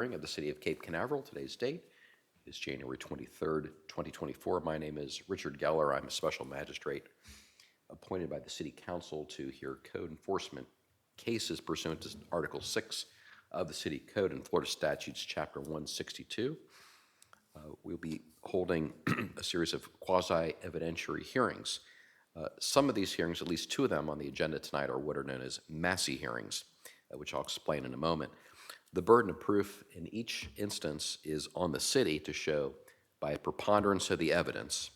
Of the City of Cape Canaveral. Today's date is January 23rd, 2024. My name is Richard Geller. I'm a special magistrate appointed by the City Council to hear code enforcement cases pursuant to Article 6 of the City Code and Florida Statutes, Chapter 162. We'll be holding a series of quasi-evidentiary hearings. Some of these hearings, at least two of them on the agenda tonight, are what are known as Massey hearings, which I'll explain in a moment. The burden of proof in each instance is on the city to show by a preponderance of the evidence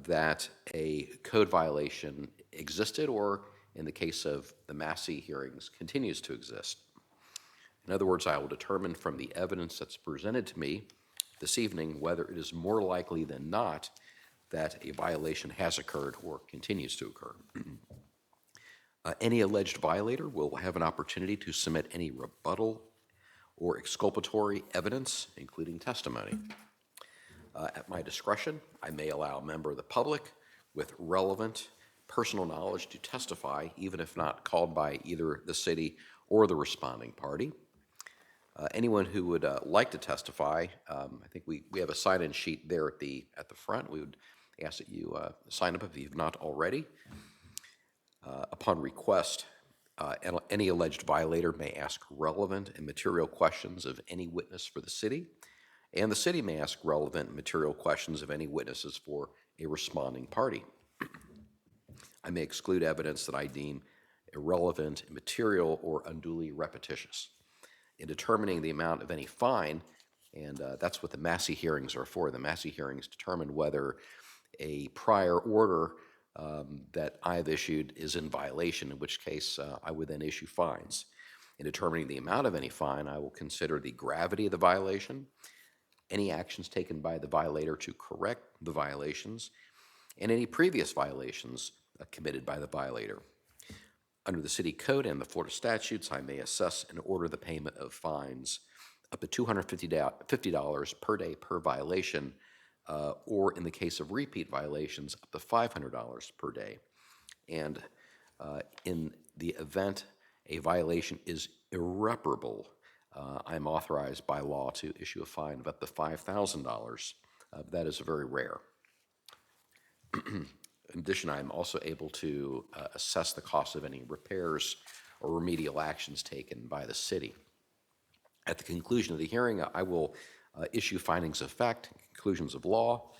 that a code violation existed or, in the case of the Massey hearings, continues to exist. In other words, I will determine from the evidence that's presented to me this evening whether it is more likely than not that a violation has occurred or continues to occur. Any alleged violator will have an opportunity to submit any rebuttal or exculpatory evidence, including testimony. At my discretion, I may allow a member of the public with relevant personal knowledge to testify, even if not called by either the city or the responding party. Anyone who would like to testify, I think we have a sign-in sheet there at the front. We would ask that you sign up if you've not already. Upon request, any alleged violator may ask relevant and material questions of any witness for the city, and the city may ask relevant and material questions of any witnesses for a responding party. I may exclude evidence that I deem irrelevant, immaterial, or unduly repetitious. In determining the amount of any fine, and that's what the Massey hearings are for. The Massey hearings determine whether a prior order that I've issued is in violation, in which case I would then issue fines. In determining the amount of any fine, I will consider the gravity of the violation, any actions taken by the violator to correct the violations, and any previous violations committed by the violator. Under the City Code and the Florida statutes, I may assess and order the payment of fines up to $250 per day per violation, or in the case of repeat violations, up to $500 per day. And in the event a violation is irreparable, I'm authorized by law to issue a fine of up to $5,000. That is very rare. In addition, I'm also able to assess the cost of any repairs or remedial actions taken by the city. At the conclusion of the hearing, I will issue findings of fact, conclusions of law,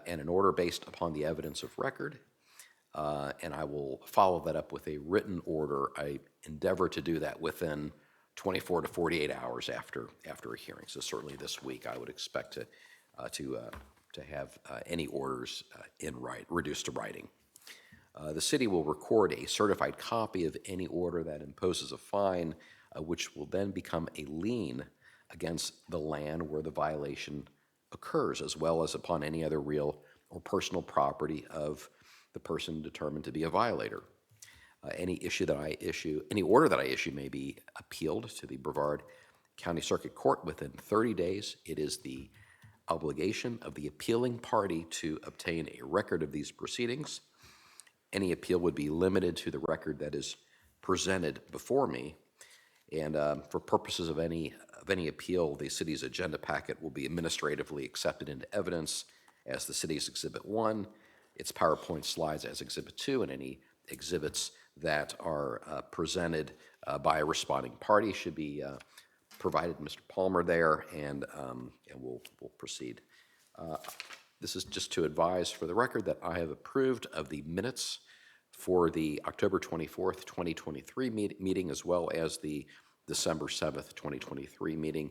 and an order based upon the evidence of record, and I will follow that up with a written order. I endeavor to do that within 24 to 48 hours after a hearing. So certainly this week I would expect to have any orders reduced to writing. The city will record a certified copy of any order that imposes a fine, which will then become a lien against the land where the violation occurs, as well as upon any other real or personal property of the person determined to be a violator. Any order that I issue may be appealed to the Brevard County Circuit Court within 30 days. It is the obligation of the appealing party to obtain a record of these proceedings. Any appeal would be limited to the record that is presented before me, and for purposes of any appeal, the city's agenda packet will be administratively accepted into evidence as the city's Exhibit 1, its PowerPoint slides as Exhibit 2, and any exhibits that are presented by a responding party should be provided to Mr. Palmer there, and we'll proceed. This is just to advise for the record that I have approved of the minutes for the October 24th, 2023 meeting, as well as the December 7th, 2023 meeting,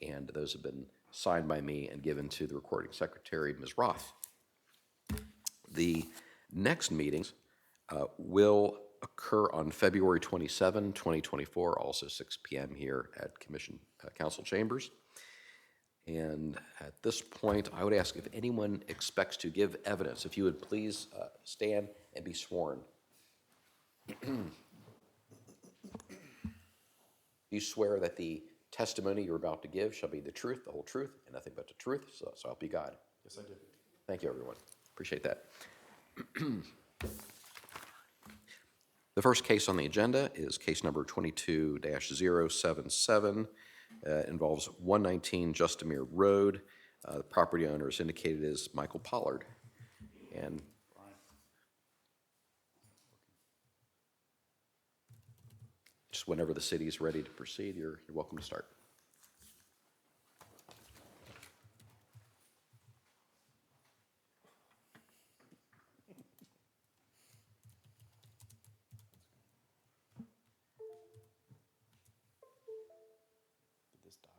and those have been signed by me and given to the recording secretary, Ms. Roth. The next meetings will occur on February 27, 2024, also 6 p.m. here at Commission Council Chambers. And at this point, I would ask if anyone expects to give evidence, if you would please stand and be sworn. Do you swear that the testimony you're about to give shall be the truth, the whole truth, and nothing but the truth? So help you God. Yes, I do. Thank you, everyone. Appreciate that. The first case on the agenda is case number 22-077, Involves 119 Justamere Road. The property owner is indicated as Michael Pollard. And just whenever the city is ready to proceed, you're welcome to start. Did this die?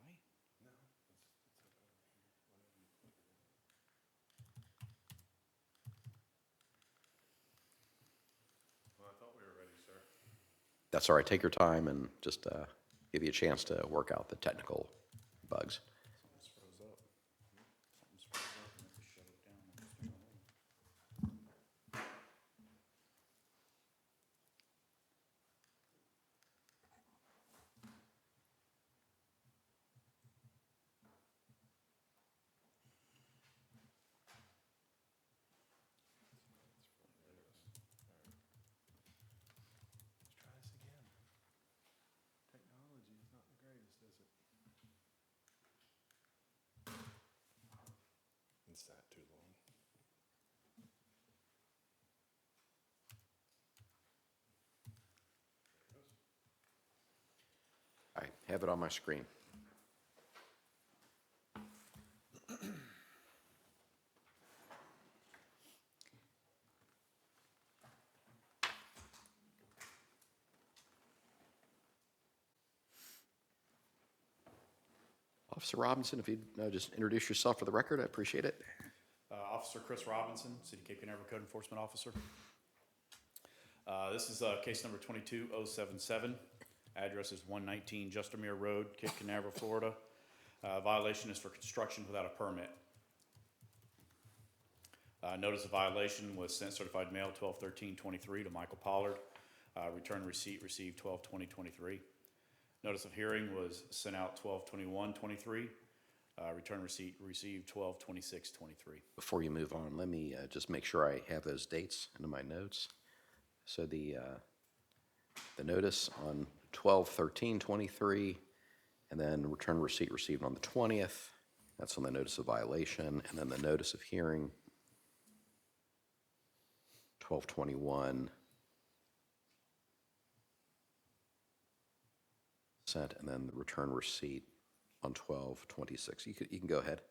Well, I thought we were ready, sir. That's all right. Take your time and just give you a chance to work out the technical bugs. Something's froze up. Something's froze up and I have to shut it down and just turn it on. Let's try this again. Technology is not the greatest, is it? Is that too long? I have it on my screen. Officer Robinson, if you'd just introduce yourself for the record, I appreciate it. Officer Chris Robinson, City Cape Canaveral Code Enforcement Officer. This is case number 22077. Address is 119 Justamere Road, Cape Canaveral, Florida. Violation is for construction without a permit. Notice of violation was sent certified mail 12/13/23 to Michael Pollard. Return receipt received 12/20/23. Notice of hearing was sent out 12/21/23. Return receipt received 12/26/23. Before you move on, let me just make sure I have those dates into my notes. So the notice on 12/13/23, and then return receipt received on the 20th. That's on the notice of violation, and then the notice of hearing 12/21 sent, and then the return receipt on 12/26. You can go ahead.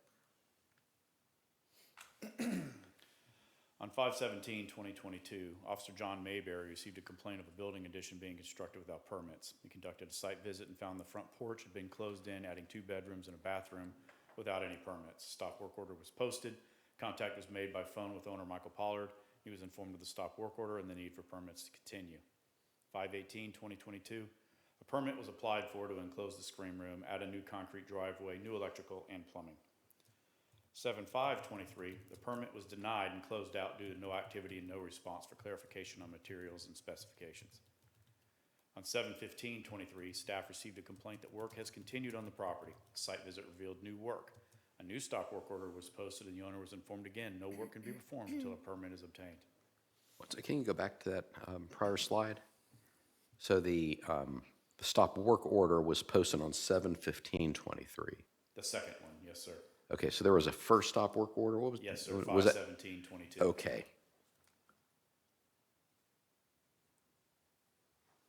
On 5/17/2022, Officer John Mayberry received a complaint of a building addition being constructed without permits. He conducted a site visit and found the front porch had been closed in, adding 2 bedrooms and a bathroom without any permits. Stop work order was posted. Contact was made by phone with owner Michael Pollard. He was informed of the stop work order and the need for permits to continue. 5/18/2022, a permit was applied for to enclose the screen room, add a new concrete driveway, new electrical, and plumbing. 7/5/23, the permit was denied and closed out due to no activity and no response for clarification on materials and specifications. On 7/15/23, staff received a complaint that work has continued on the property. The site visit revealed new work. A new stop work order was posted and the owner was informed again, no work can be performed until a permit is obtained. Can you go back to that prior slide? So the stop work order was posted on 7/15/23. The second one, yes, sir. Okay, so there was a first stop work order. What was? Yes, sir, Was that? 5/17/22. Okay.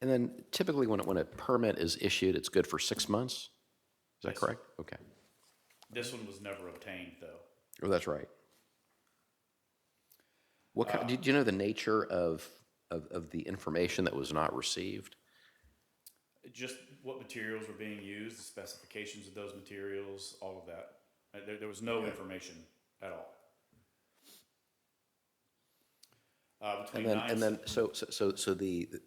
And then typically when a permit is issued, it's good for 6 months? Is that Yes, sir. correct? Okay. This one was never obtained, though. Oh, that's right. What kind, do you know the nature of the information that was not received? Just what materials were being used, the specifications of those materials, all of that. There was no information at all. And then so the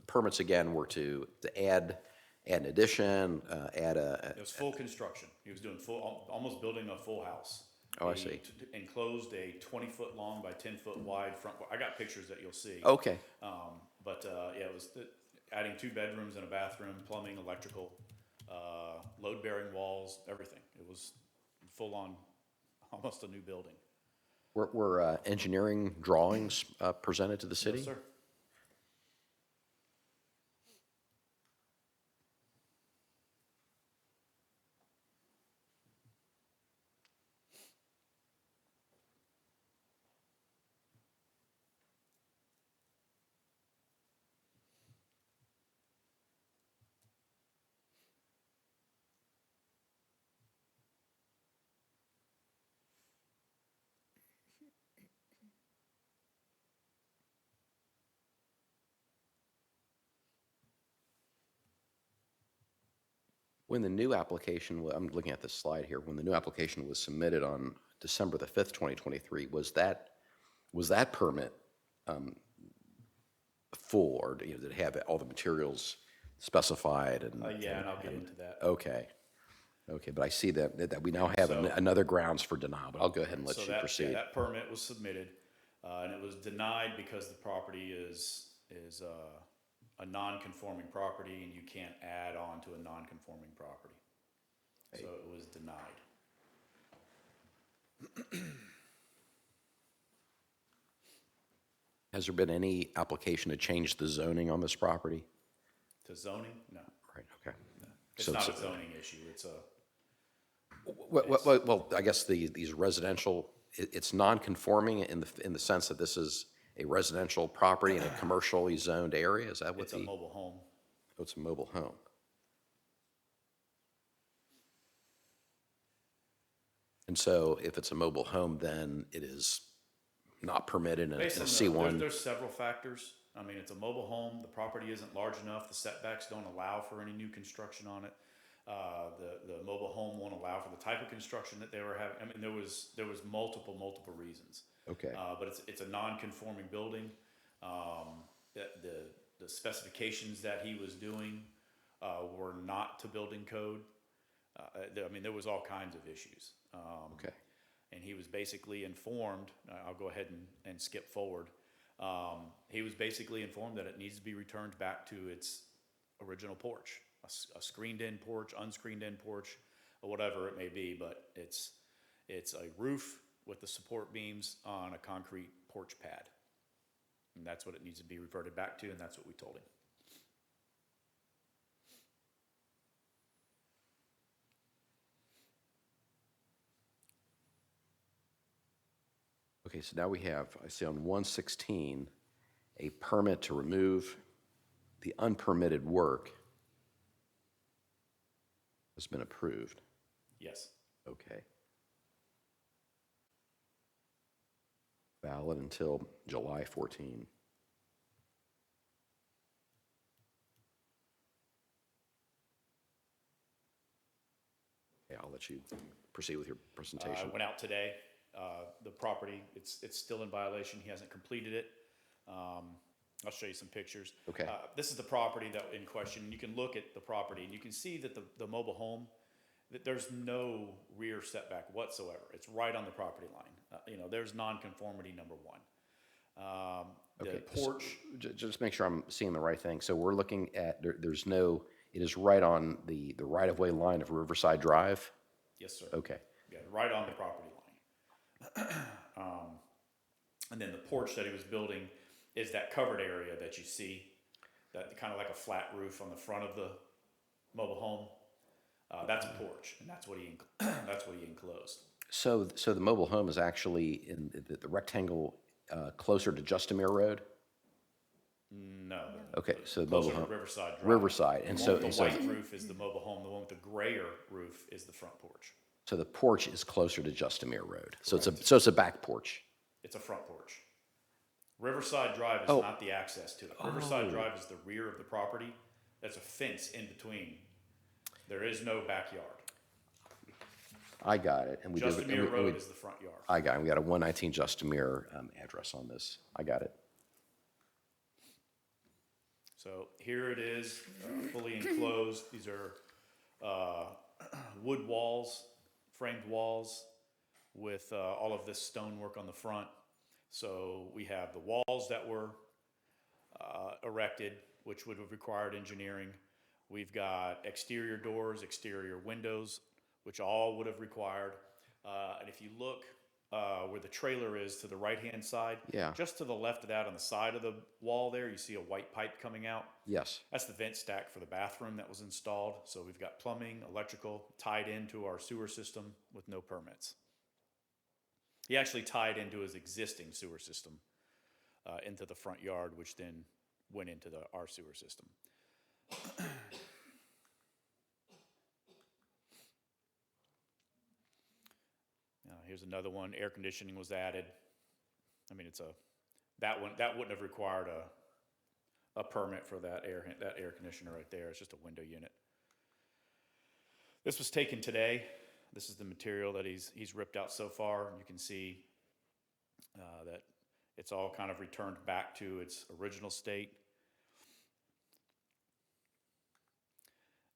permits again were to add an addition, add a. It was full construction. He was doing almost building a full house. Oh, I He see. Enclosed a 20-foot long by 10-foot wide front. I got pictures that you'll see. Okay. Yeah, it was adding 2 bedrooms and a bathroom, plumbing, electrical, load-bearing walls, everything. It was full on, almost a new building. Were engineering drawings presented to the city? Yes, sir. When the new application, I'm looking at this slide here, when the new application was submitted on December the 5th, 2023, was that permit full, or did it have all the materials specified and? Yeah, and I'll get into that. Okay. Okay, but I see that we now have So- another grounds for denial, but I'll go ahead and let So you that, yeah, proceed. that permit was submitted, and it was denied because the property is a non-conforming property, and you can't add on to a non-conforming property. So it was denied. Has there been any application to change the zoning on this property? To zoning? No. Right, okay. It's So- not so- a zoning issue, it's a, Well, I guess these residential, it's non-conforming in the sense that this is a residential property in a commercially zoned area? Is that what it's a mobile home. oh, it's a mobile home? And so if it's a mobile home, then it is not permitted in a Based on the, C1? there's several factors. I mean, it's a mobile home, the property isn't large enough, the setbacks don't allow for any new construction on it. The mobile home won't allow for the type of construction that they were having. I mean, there was multiple reasons. Okay. But it's a non-conforming building. The specifications that he was doing were not to building code. I mean, there was all kinds of issues. Okay. And he was basically informed, I'll go ahead and skip forward. He was basically informed that it needs to be returned back to its original porch, a screened-in porch, unscreened-in porch, or whatever it may be, but it's a roof with the support beams on a concrete porch pad. And that's what it needs to be reverted back to, and that's what we told him. Okay, so now we have, I see on 116, a permit to remove the unpermitted work has been approved. Yes. Okay. Valid until July 14. Okay, I'll let you proceed with your I presentation. went out today. The property, it's still in violation. He hasn't completed it. I'll show you some pictures. Okay. This is the property that in question. You can look at the property and you can see that the mobile home, that there's no rear setback whatsoever. It's right on the property line. There's nonconformity number one. The Okay, porch, Just make sure I'm seeing the right thing. So we're looking at, there's no, it is right on the right-of-way line of Riverside Drive? yes, sir. Okay, Yeah, right on the property line. And then the porch that he was building is that covered area that you see, that kind of like a flat roof on the front of the mobile home. That's a porch, and that's what he enclosed. so the mobile home is actually in the rectangle closer to Justamere Road? No. Okay, so the Closer mobile to home, Riverside Drive. Riverside, and The so, one with the white roof is the mobile home. The one with the grayer roof is the front porch. so the porch is closer to Justamere Road. So Correct. it's a back porch. It's a front porch. Riverside Drive is Oh. not the access to it. Riverside Drive is the rear of the property. There's a fence in between. There is no backyard. I got it. And we did. Justamere Road is the front yard. I got it. We got a 119 Justamere address on this. I got it. So here it is, fully enclosed. These are wood walls, framed walls with all of this stonework on the front. So we have the walls that were erected, which would have required engineering. We've got exterior doors, exterior windows, which all would have required. And if you look where the trailer is to the right-hand side, Yeah. just to the left of that on the side of the wall there, you see a white pipe coming out. Yes. That's the vent stack for the bathroom that was installed. So we've got plumbing, electrical tied into our sewer system with no permits. He actually tied into his existing sewer system into the front yard, which then went into our sewer system. Here's another one. Air conditioning was added. I mean, that wouldn't have required a permit for that air conditioner right there. It's just a window unit. This was taken today. This is the material that he's ripped out so far. You can see that it's all kind of returned back to its original state.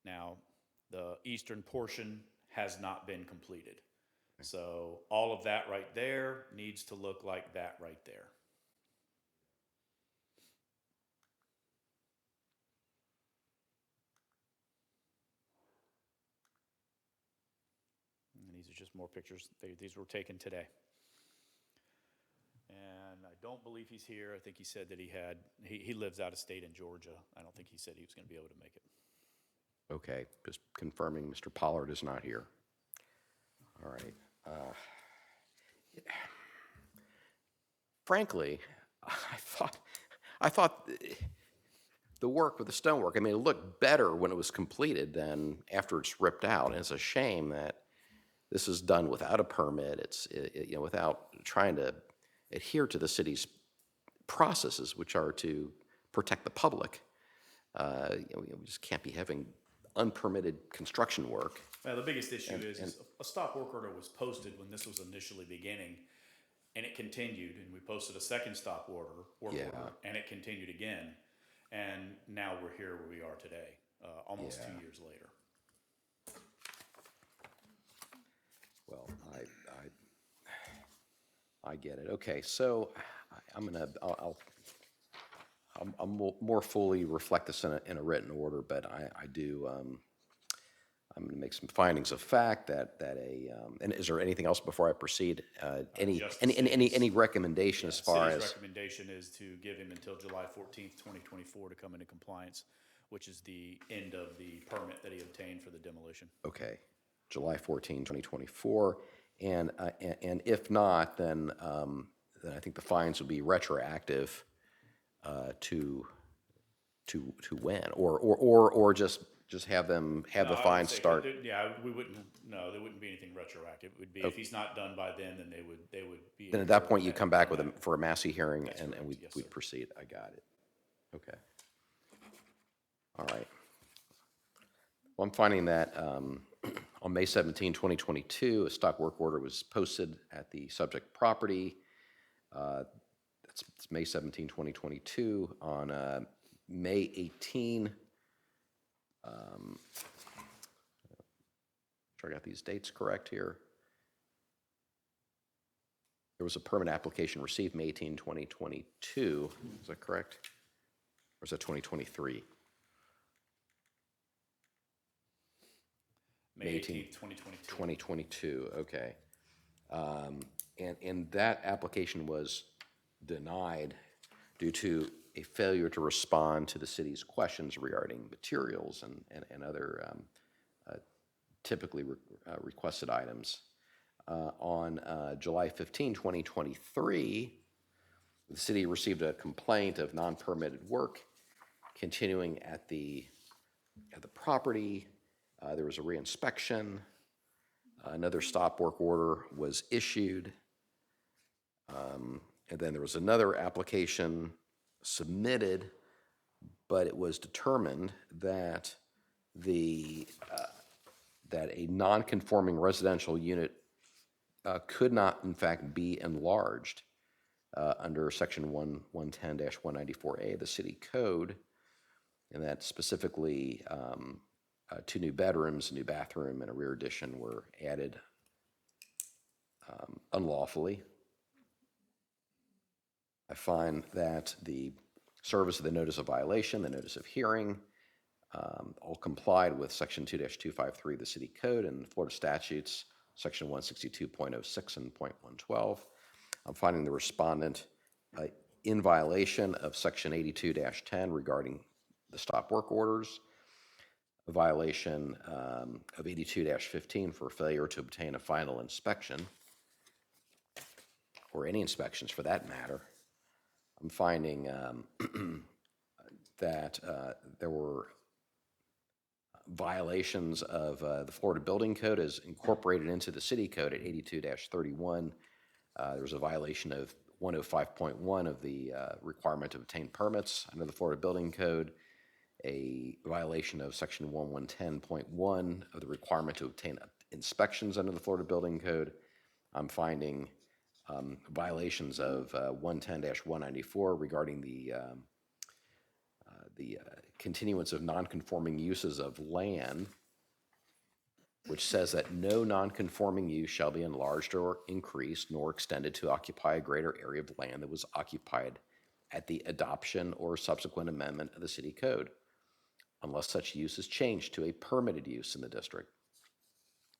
Now, the eastern portion has not been completed. So all of that right there needs to look like that right there. And these are just more pictures. These were taken today. And I don't believe he's here. I think he said that he lives out of state in Georgia. I don't think he said he was going to be able to make it. Okay, just confirming Mr. Pollard is not here. All right. Frankly, I thought the work with the stonework, I mean, it looked better when it was completed than after it's ripped out. And it's a shame that this is done without a permit. It's, without trying to adhere to the city's processes, which are to protect the public. We just can't be having unpermitted construction work. Well, the biggest issue is a stop work order was posted when this was initially beginning, and it continued, and we posted a second stop work order, and it continued again, and now we're here where we are today, almost 2 years later. Well, I get it. Okay, so I'll more fully reflect this in a written order, but I do. I'm going to make some findings of fact and is there anything else before I proceed? Any recommendation as far City's as? recommendation is to give him until July 14th, 2024 to come into compliance, which is the end of the permit that he obtained for the demolition. Okay, July 14, 2024, and if not, then I think the fines would be retroactive to when, or just have them have the fines start. We wouldn't. No, there wouldn't be anything retroactive. It would be if he's not done by then they would be. Then at that point, you come back for a Massey hearing, and correct. we'd Yes, sir. proceed. I got it. Okay. All right. Well, I'm finding that on May 17, 2022, a stop work order was posted at the subject property. It's May 17, 2022. On May 18, sure I got these dates correct here. There was a permit application received May 18, 2022. Is that correct? Or is that 2023? May 18th, 2022. 2022, okay. And that application was denied due to a failure to respond to the city's questions regarding materials and other typically requested items. On July 15, 2023, the city received a complaint of non-permitted work continuing at the property. There was a reinspection. Another stop work order was issued. And then there was another application submitted, but it was determined that that a non-conforming residential unit could not, in fact, be enlarged under Section 110-194A of the City Code, and that specifically 2 new bedrooms, a new bathroom, and a rear addition were added unlawfully. I find that the service of the notice of violation, the notice of hearing, all complied with Section 2-253 of the City Code and Florida statutes, Section 162.06 and .112. I'm finding the respondent in violation of Section 82-10 regarding the stop work orders, a violation of 82-15 for failure to obtain a final inspection, or any inspections for that matter. I'm finding that there were violations of the Florida Building Code as incorporated into the City Code at 82-31. There was a violation of 105.1 of the requirement to obtain permits under the Florida Building Code a violation of section 1110.1 of the requirement to obtain inspections under the Florida Building Code. I'm finding violations of 110-194 regarding the continuance of nonconforming uses of land, which says that no nonconforming use shall be enlarged or increased nor extended to occupy a greater area of land that was occupied at the adoption or subsequent amendment of the city code, unless such use is changed to a permitted use in the district,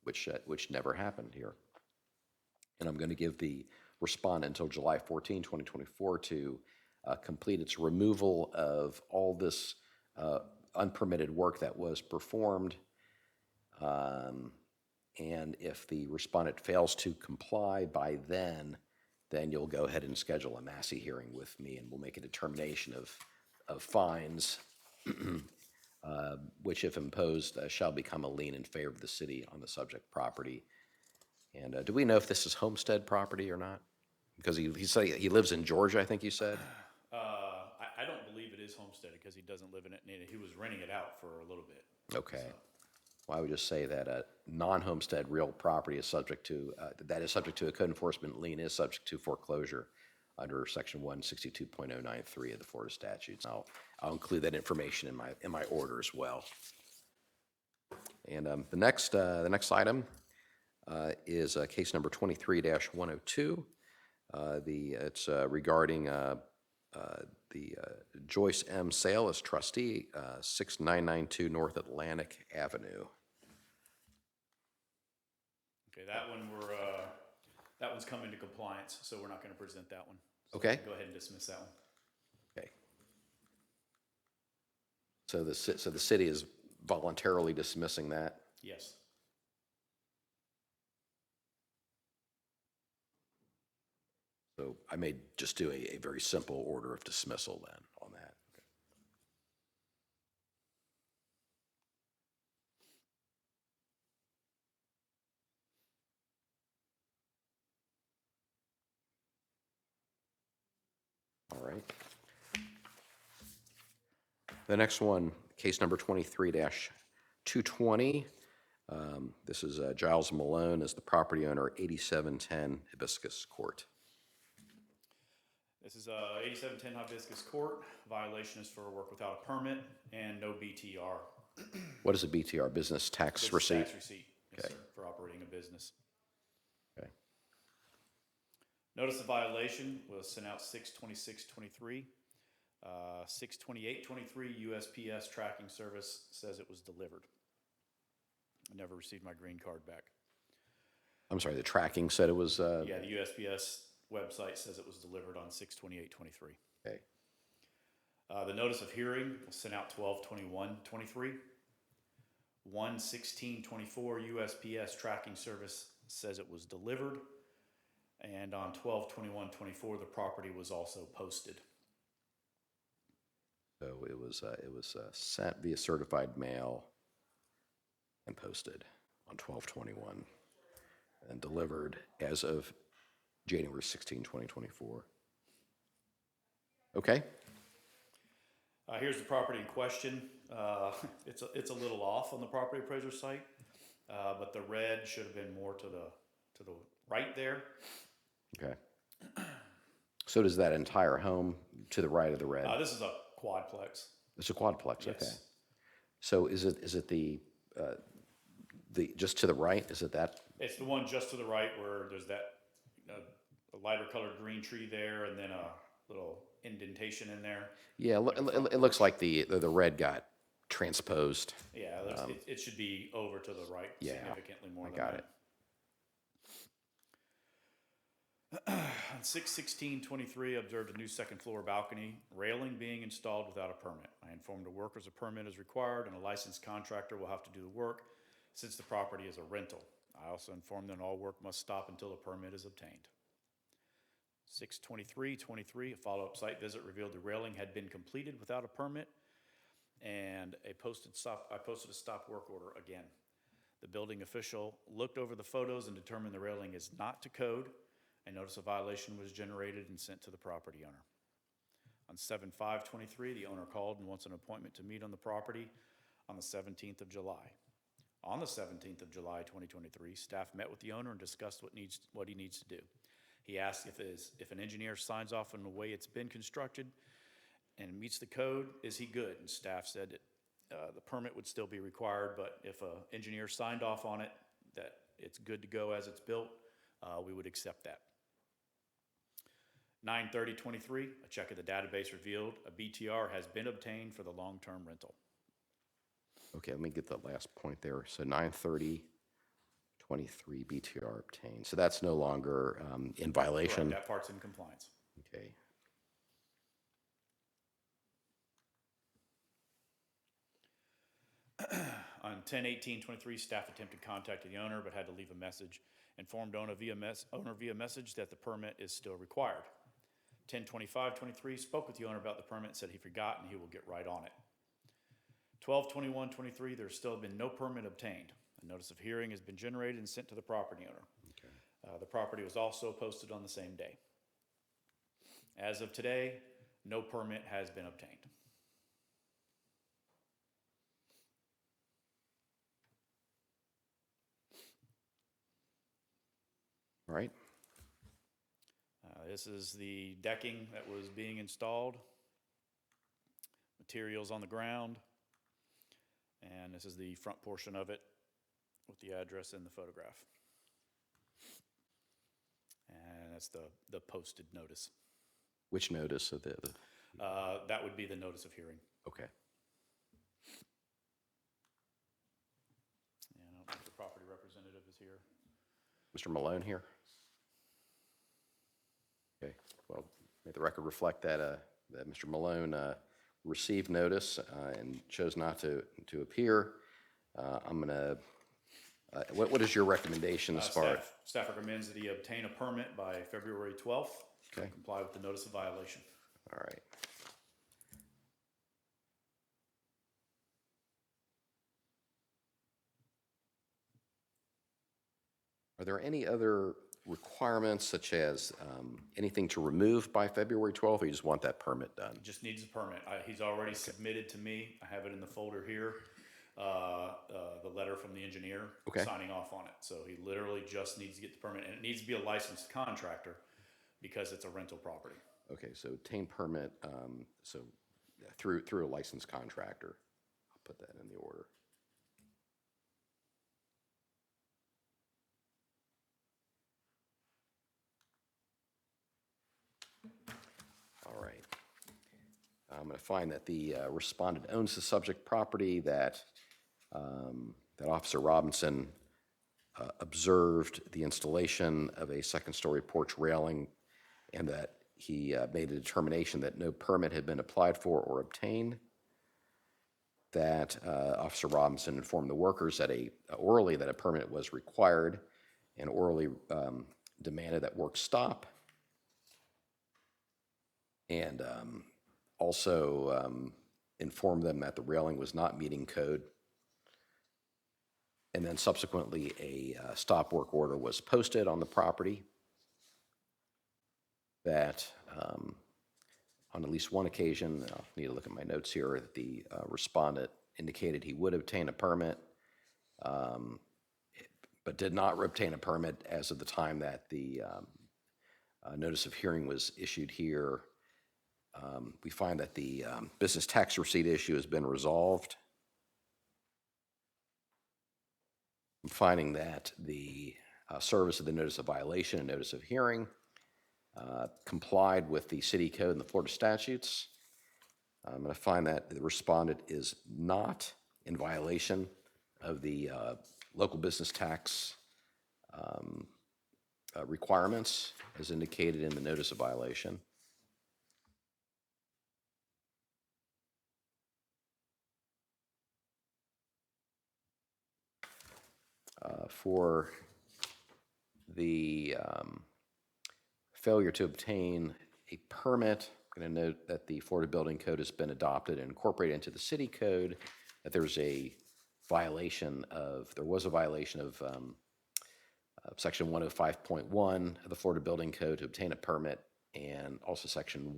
which never happened here. And I'm going to give the respondent until July 14, 2024 to complete its removal of all this unpermitted work that was performed. And if the respondent fails to comply by then you'll go ahead and schedule a Massey hearing with me, and we'll make a determination of fines, which, if imposed, shall become a lien in favor of the city on the subject property. And do we know if this is homestead property or not? Because he said he lives in Georgia, I think you said? I don't believe it is homestead because he doesn't live in it, and he was renting it out for a little bit. Okay. So, Well, I would just say that a non-homestead real property is subject to, that is subject to a code enforcement lien, is subject to foreclosure under section 162.093 of the Florida statutes. I'll include that information in my order as well. And the next item is case number 23-102. It's regarding the Joyce M. Sale as trustee, 6992 North Atlantic Avenue. okay, that one's come into compliance, so we're not going to present that one. So Okay. go ahead and dismiss that one. Okay. So the city is voluntarily dismissing that? Yes. So I may just do a very simple order of dismissal then on that. All right. The next one, case number 23-220. This is Giles Malone as the property owner, 8710 Hibiscus Court. This is 8710 Hibiscus Court. Violation is for work without a permit and no BTR. What is a BTR, business tax Business receipt? Tax receipt, yes, Okay. sir, for operating a business. Okay. Notice of violation was sent out 6/26/23. 6/28/23 USPS tracking service says it was delivered. I never received my green card back. I'm sorry, the tracking said it was, Yeah, the USPS website says it was delivered on 6/28/23. okay. The notice of hearing was sent out 12/21/23. 1/16/24 USPS tracking service says it was delivered. And on 12/21/24, the property was also posted. So it was sent via certified mail and posted on 12/21 and delivered as of January 16, 2024. Okay. Here's the property in question. It's a little off on the property appraiser site, but the red should have been more to the right there. Okay. So does that entire home to the right of the red? This is a quadplex. It's a quadplex. Yes. Okay. So is it the just to the right? Is it that? It's the one just to the right where there's that a lighter colored green tree there, and then a little indentation in there. Yeah. It looks like the red got transposed. Yeah, it should be over to the right significantly more than got that. it. On 6/16/23, observed a new second floor balcony railing being installed without a permit. I informed the workers a permit is required and a licensed contractor will have to do the work since the property is a rental. I also informed them all work must stop until a permit is obtained. 6/23/23, a follow-up site visit revealed the railing had been completed without a permit, and I posted a stop work order again. The building official looked over the photos and determined the railing is not to code. A notice of violation was generated and sent to the property owner. On 7/5/23, the owner called and wants an appointment to meet on the property on the 17th of July. On the 17th of July, 2023, staff met with the owner and discussed what he needs to do. He asked if an engineer signs off on the way it's been constructed and meets the code, is he good? And staff said that the permit would still be required, but if an engineer signed off on it, that it's good to go as it's built, we would accept that. 9/30/23, a check of the database revealed a BTR has been obtained for the long-term rental. Okay, let me get the last point there. So 9/30/23 BTR obtained. So that's no longer in violation. Correct, that part's in compliance. Okay. On 10/18/23, staff attempted to contact the owner but had to leave a message. Informed owner via message that the permit is still required. 10/25/23, spoke with the owner about the permit, said he forgot and he will get right on it. 12/21/23, there's still been no permit obtained. A notice of hearing has been generated and sent to the property owner. Okay. The property was also posted on the same day. As of today, no permit has been obtained. All right. This is the decking that was being installed, materials on the ground, and this is the front portion of it with the address in the photograph. And that's the posted notice. Which notice of the That would be the notice of hearing. okay. And I don't think the property representative is here. Mr. Malone here? Okay, well, may the record reflect that, that Mr. Malone received notice and chose not to appear. I'm gonna, what is your recommendation as far as? Staff recommends that he obtain a permit by February 12th to Okay. comply with the notice of violation. All right. Are there any other requirements such as anything to remove by February 12th, or you just want that permit done? Just needs a permit. He's already submitted to me, I have it in the folder here, the letter from the engineer Okay. signing off on it. So he literally just needs to get the permit, and it needs to be a licensed contractor because it's a rental property. Okay, so obtain permit, so through a licensed contractor. I'll put that in the order. All right. I'm going to find that the respondent owns the subject property, that that Officer Robinson observed the installation of a second-story porch railing, and that he made a determination that no permit had been applied for or obtained. That Officer Robinson informed the workers that orally that a permit was required, and orally demanded that work stop. And also informed them that the railing was not meeting code. And then subsequently, a stop work order was posted on the property. That on at least one occasion, I'll need to look at my notes here, that the respondent indicated he would obtain a permit, but did not obtain a permit as of the time that the notice of hearing was issued here. We find that the business tax receipt issue has been resolved. I'm finding that the service of the notice of violation and notice of hearing complied with the city code and the Florida statutes. I'm going to find that the respondent is not in violation of the local business tax requirements as indicated in the notice of violation. For the failure to obtain a permit, I'm going to note that the Florida Building Code has been adopted and incorporated into the city code, that there was a violation of section 105.1 of the Florida Building Code to obtain a permit, and also section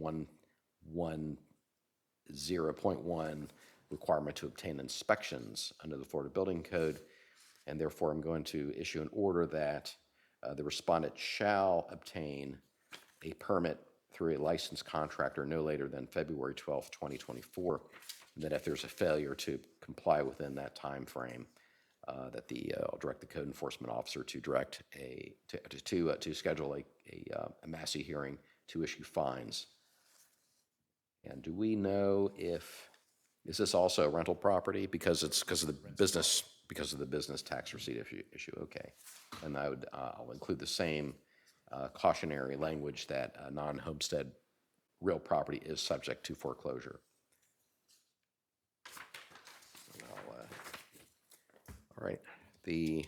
0.1 requirement to obtain inspections under the Florida Building Code, and therefore I'm going to issue an order that the respondent shall obtain a permit through a licensed contractor no later than February 12th, 2024, and that if there's a failure to comply within that time frame, I'll direct the code enforcement officer to direct to schedule a Massey hearing to issue fines. And do we know is this also a rental property because of the business tax receipt issue? Okay, and I'll include the same cautionary language that non-homestead real property is subject to foreclosure. All right, the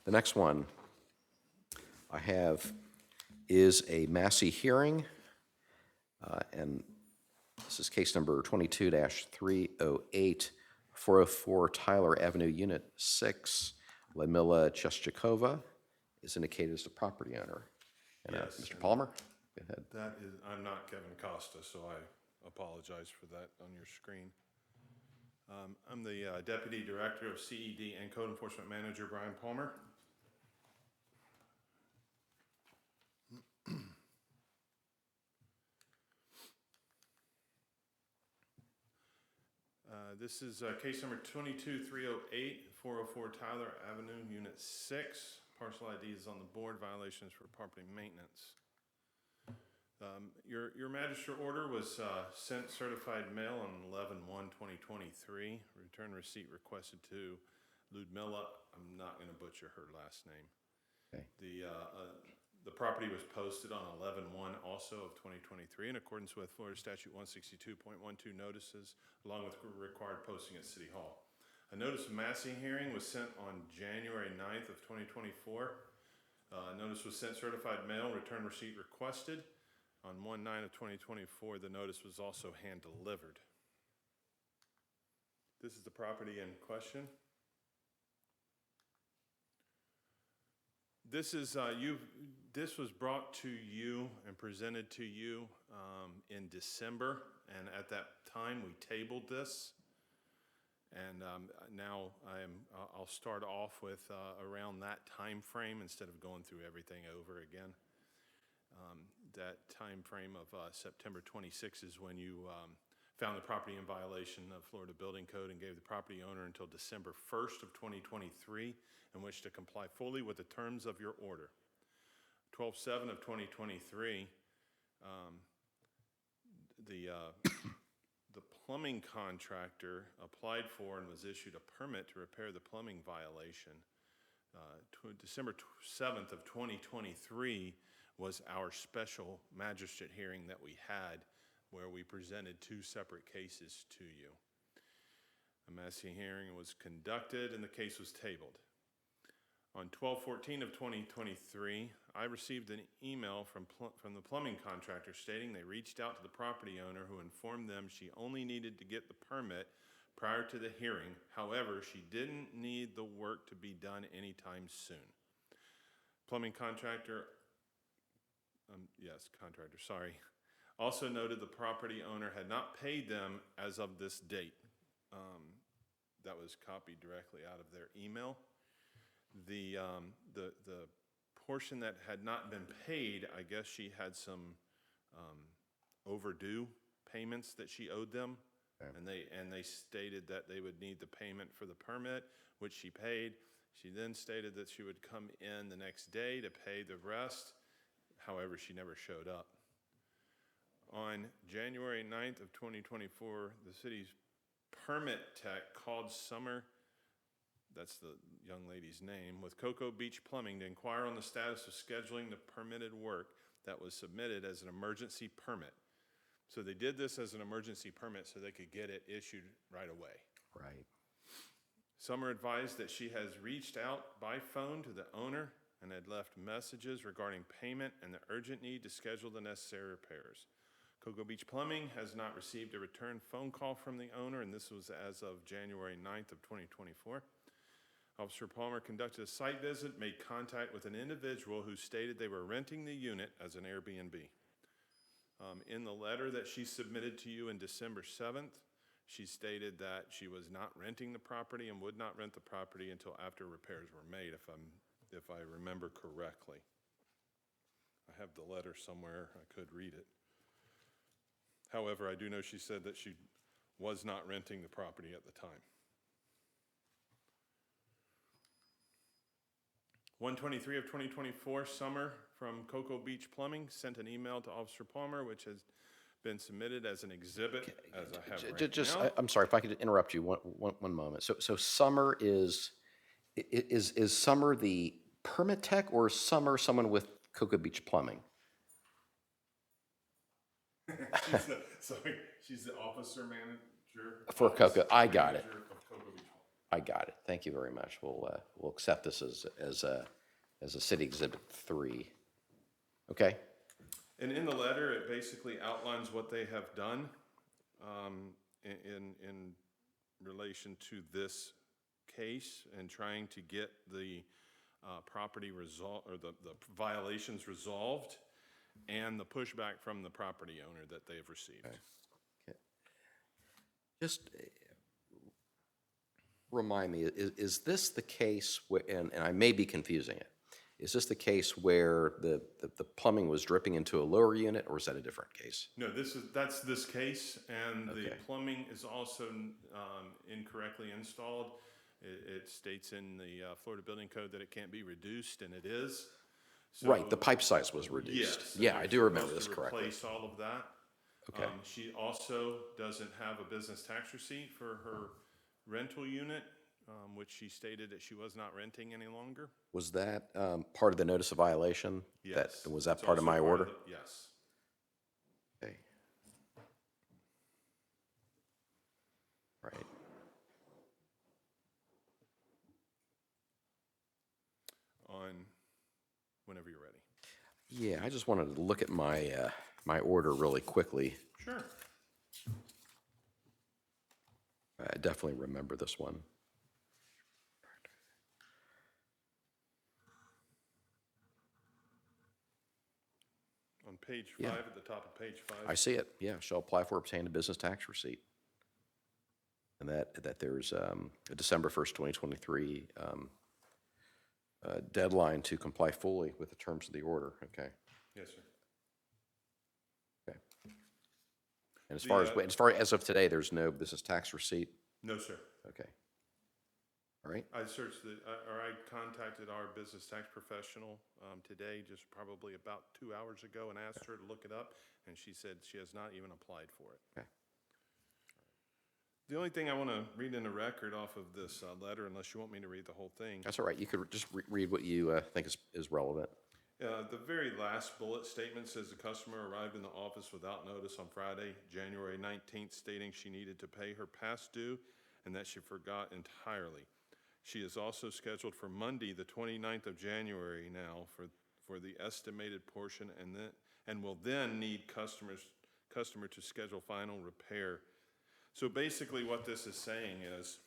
next one I have is a Massey hearing, and this is case number 22-308, 404 Tyler Avenue, Unit 6. Lamila Cheshchikova is indicated as the property owner. And Yes, Mr. and Palmer, go ahead. That is, I'm not Kevin Costa, so I apologize for that on your screen. I'm the Deputy Director of CED and Code Enforcement Manager, Brian Palmer. This is case number 22-308, 404 Tyler Avenue, Unit 6. Parcel ID is on the board, violations for property maintenance. Your magistrate order was sent certified mail on 11/1/2023. Return receipt requested to Ludmilla. I'm not going to butcher her last name. Okay. The property was posted on 11/1 also of 2023 in accordance with Florida Statute 162.12 notices, along with required posting at City Hall. A notice of Massey hearing was sent on January 9th of 2024. Notice was sent certified mail, return receipt requested. On 1/9 of 2024, the notice was also hand delivered. This is the property in question. This is this was brought to you and presented to you in December, and at that time we tabled this. And now I'll start off with around that time frame instead of going through everything over again. That time frame of September 26 is when you found the property in violation of Florida Building Code and gave the property owner until December 1st of 2023 in which to comply fully with the terms of your order. 12/7 of 2023, the plumbing contractor applied for and was issued a permit to repair the plumbing violation. December 7th of 2023 was our special magistrate hearing that we had where we presented two separate cases to you. A Massey hearing was conducted and the case was tabled. On 12/14 of 2023, I received an email from the plumbing contractor stating they reached out to the property owner who informed them she only needed to get the permit prior to the hearing. However, she didn't need the work to be done anytime soon. Plumbing contractor, also noted the property owner had not paid them as of this date. That was copied directly out of their email. The portion that had not been paid, I guess she had some overdue payments that she owed them, okay. and they stated that they would need the payment for the permit, which she paid. She then stated that she would come in the next day to pay the rest. However, she never showed up. On January 9th of 2024, the city's permit tech called Summer, that's the young lady's name, with Cocoa Beach Plumbing to inquire on the status of scheduling the permitted work that was submitted as an emergency permit. So they did this as an emergency permit so they could get it issued right away. Right. Summer advised that she has reached out by phone to the owner and had left messages regarding payment and the urgent need to schedule the necessary repairs. Cocoa Beach Plumbing has not received a return phone call from the owner, and this was as of January 9th of 2024. Officer Palmer conducted a site visit, made contact with an individual who stated they were renting the unit as an Airbnb. In the letter that she submitted to you in December 7th, she stated that she was not renting the property and would not rent the property until after repairs were made, if I remember correctly. I have the letter somewhere, I could read it. However, I do know she said that she was not renting the property at the time. 1/23 of 2024, Summer from Cocoa Beach Plumbing sent an email to Officer Palmer, which has been submitted as an exhibit, as I have right now. I'm sorry if I could interrupt you one moment. So Summer is Summer the permit tech, or is Summer someone with Cocoa Beach Plumbing? She's the officer manager. For Cocoa, I got it. Manager of Cocoa Beach Plumbing. I got it. Thank you very much. We'll accept this as a city exhibit 3. Okay. And in the letter, it basically outlines what they have done in relation to this case and trying to get the property resolved, or the violations resolved, and the pushback from the property owner that they've received. Okay. Just remind me, is this the case, and I may be confusing it, is this the case where the plumbing was dripping into a lower unit, or is that a different case? No, that's this case, and the Okay. plumbing is also incorrectly installed. It states in the Florida Building Code that it can't be reduced, and it is. So, Right, the pipe size was reduced. yes. Yeah, I do remember Supposed this to correctly. replace all of that. Okay. She also doesn't have a business tax receipt for her rental unit, which she stated that she was not renting any longer. Was that part of the notice of violation? Yes. Was that It's part of also my order? Yes. Okay. Right. On whenever you're ready. Yeah, I just wanted to look at my my order really quickly. Sure. I definitely remember this one. On page 5, Yeah. at the top of page 5. I see it. Yeah, shall apply for, obtain a business tax receipt. And that there's a December 1st, 2023 deadline to comply fully with the terms of the order. Okay. Yes, sir. Okay. And The, as far as of today, there's no business tax receipt. No, sir. Okay. All right. I searched I contacted our business tax professional today, just probably about 2 hours ago, and asked her to look it up, and she said she has not even applied for it. Okay. The only thing I want to read in the record off of this letter, unless you want me to read the whole thing, That's all right. You could just read what you think is relevant. the very last bullet statement says the customer arrived in the office without notice on Friday, January 19th, stating she needed to pay her past due and that she forgot entirely. She is also scheduled for Monday, the 29th of January now for the estimated portion, and will then need customer to schedule final repair. So basically what this is saying is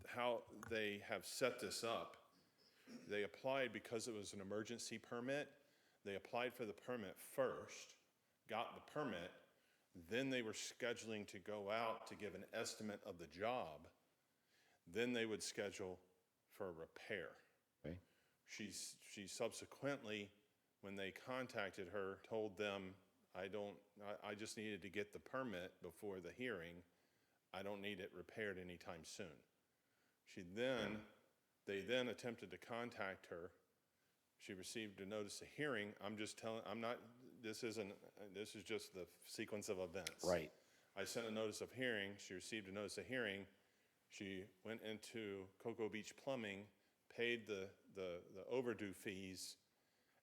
how they have set this up. They applied because it was an emergency permit. They applied for the permit first, got the permit, then they were scheduling to go out to give an estimate of the job. Then they would schedule for a repair. Okay. She subsequently, when they contacted her, told them, I just needed to get the permit before the hearing. I don't need it repaired anytime soon. They then attempted to contact her. She received a notice of hearing. This is just the sequence of events. Right. I sent a notice of hearing. She received a notice of hearing. She went into Cocoa Beach Plumbing, paid the overdue fees,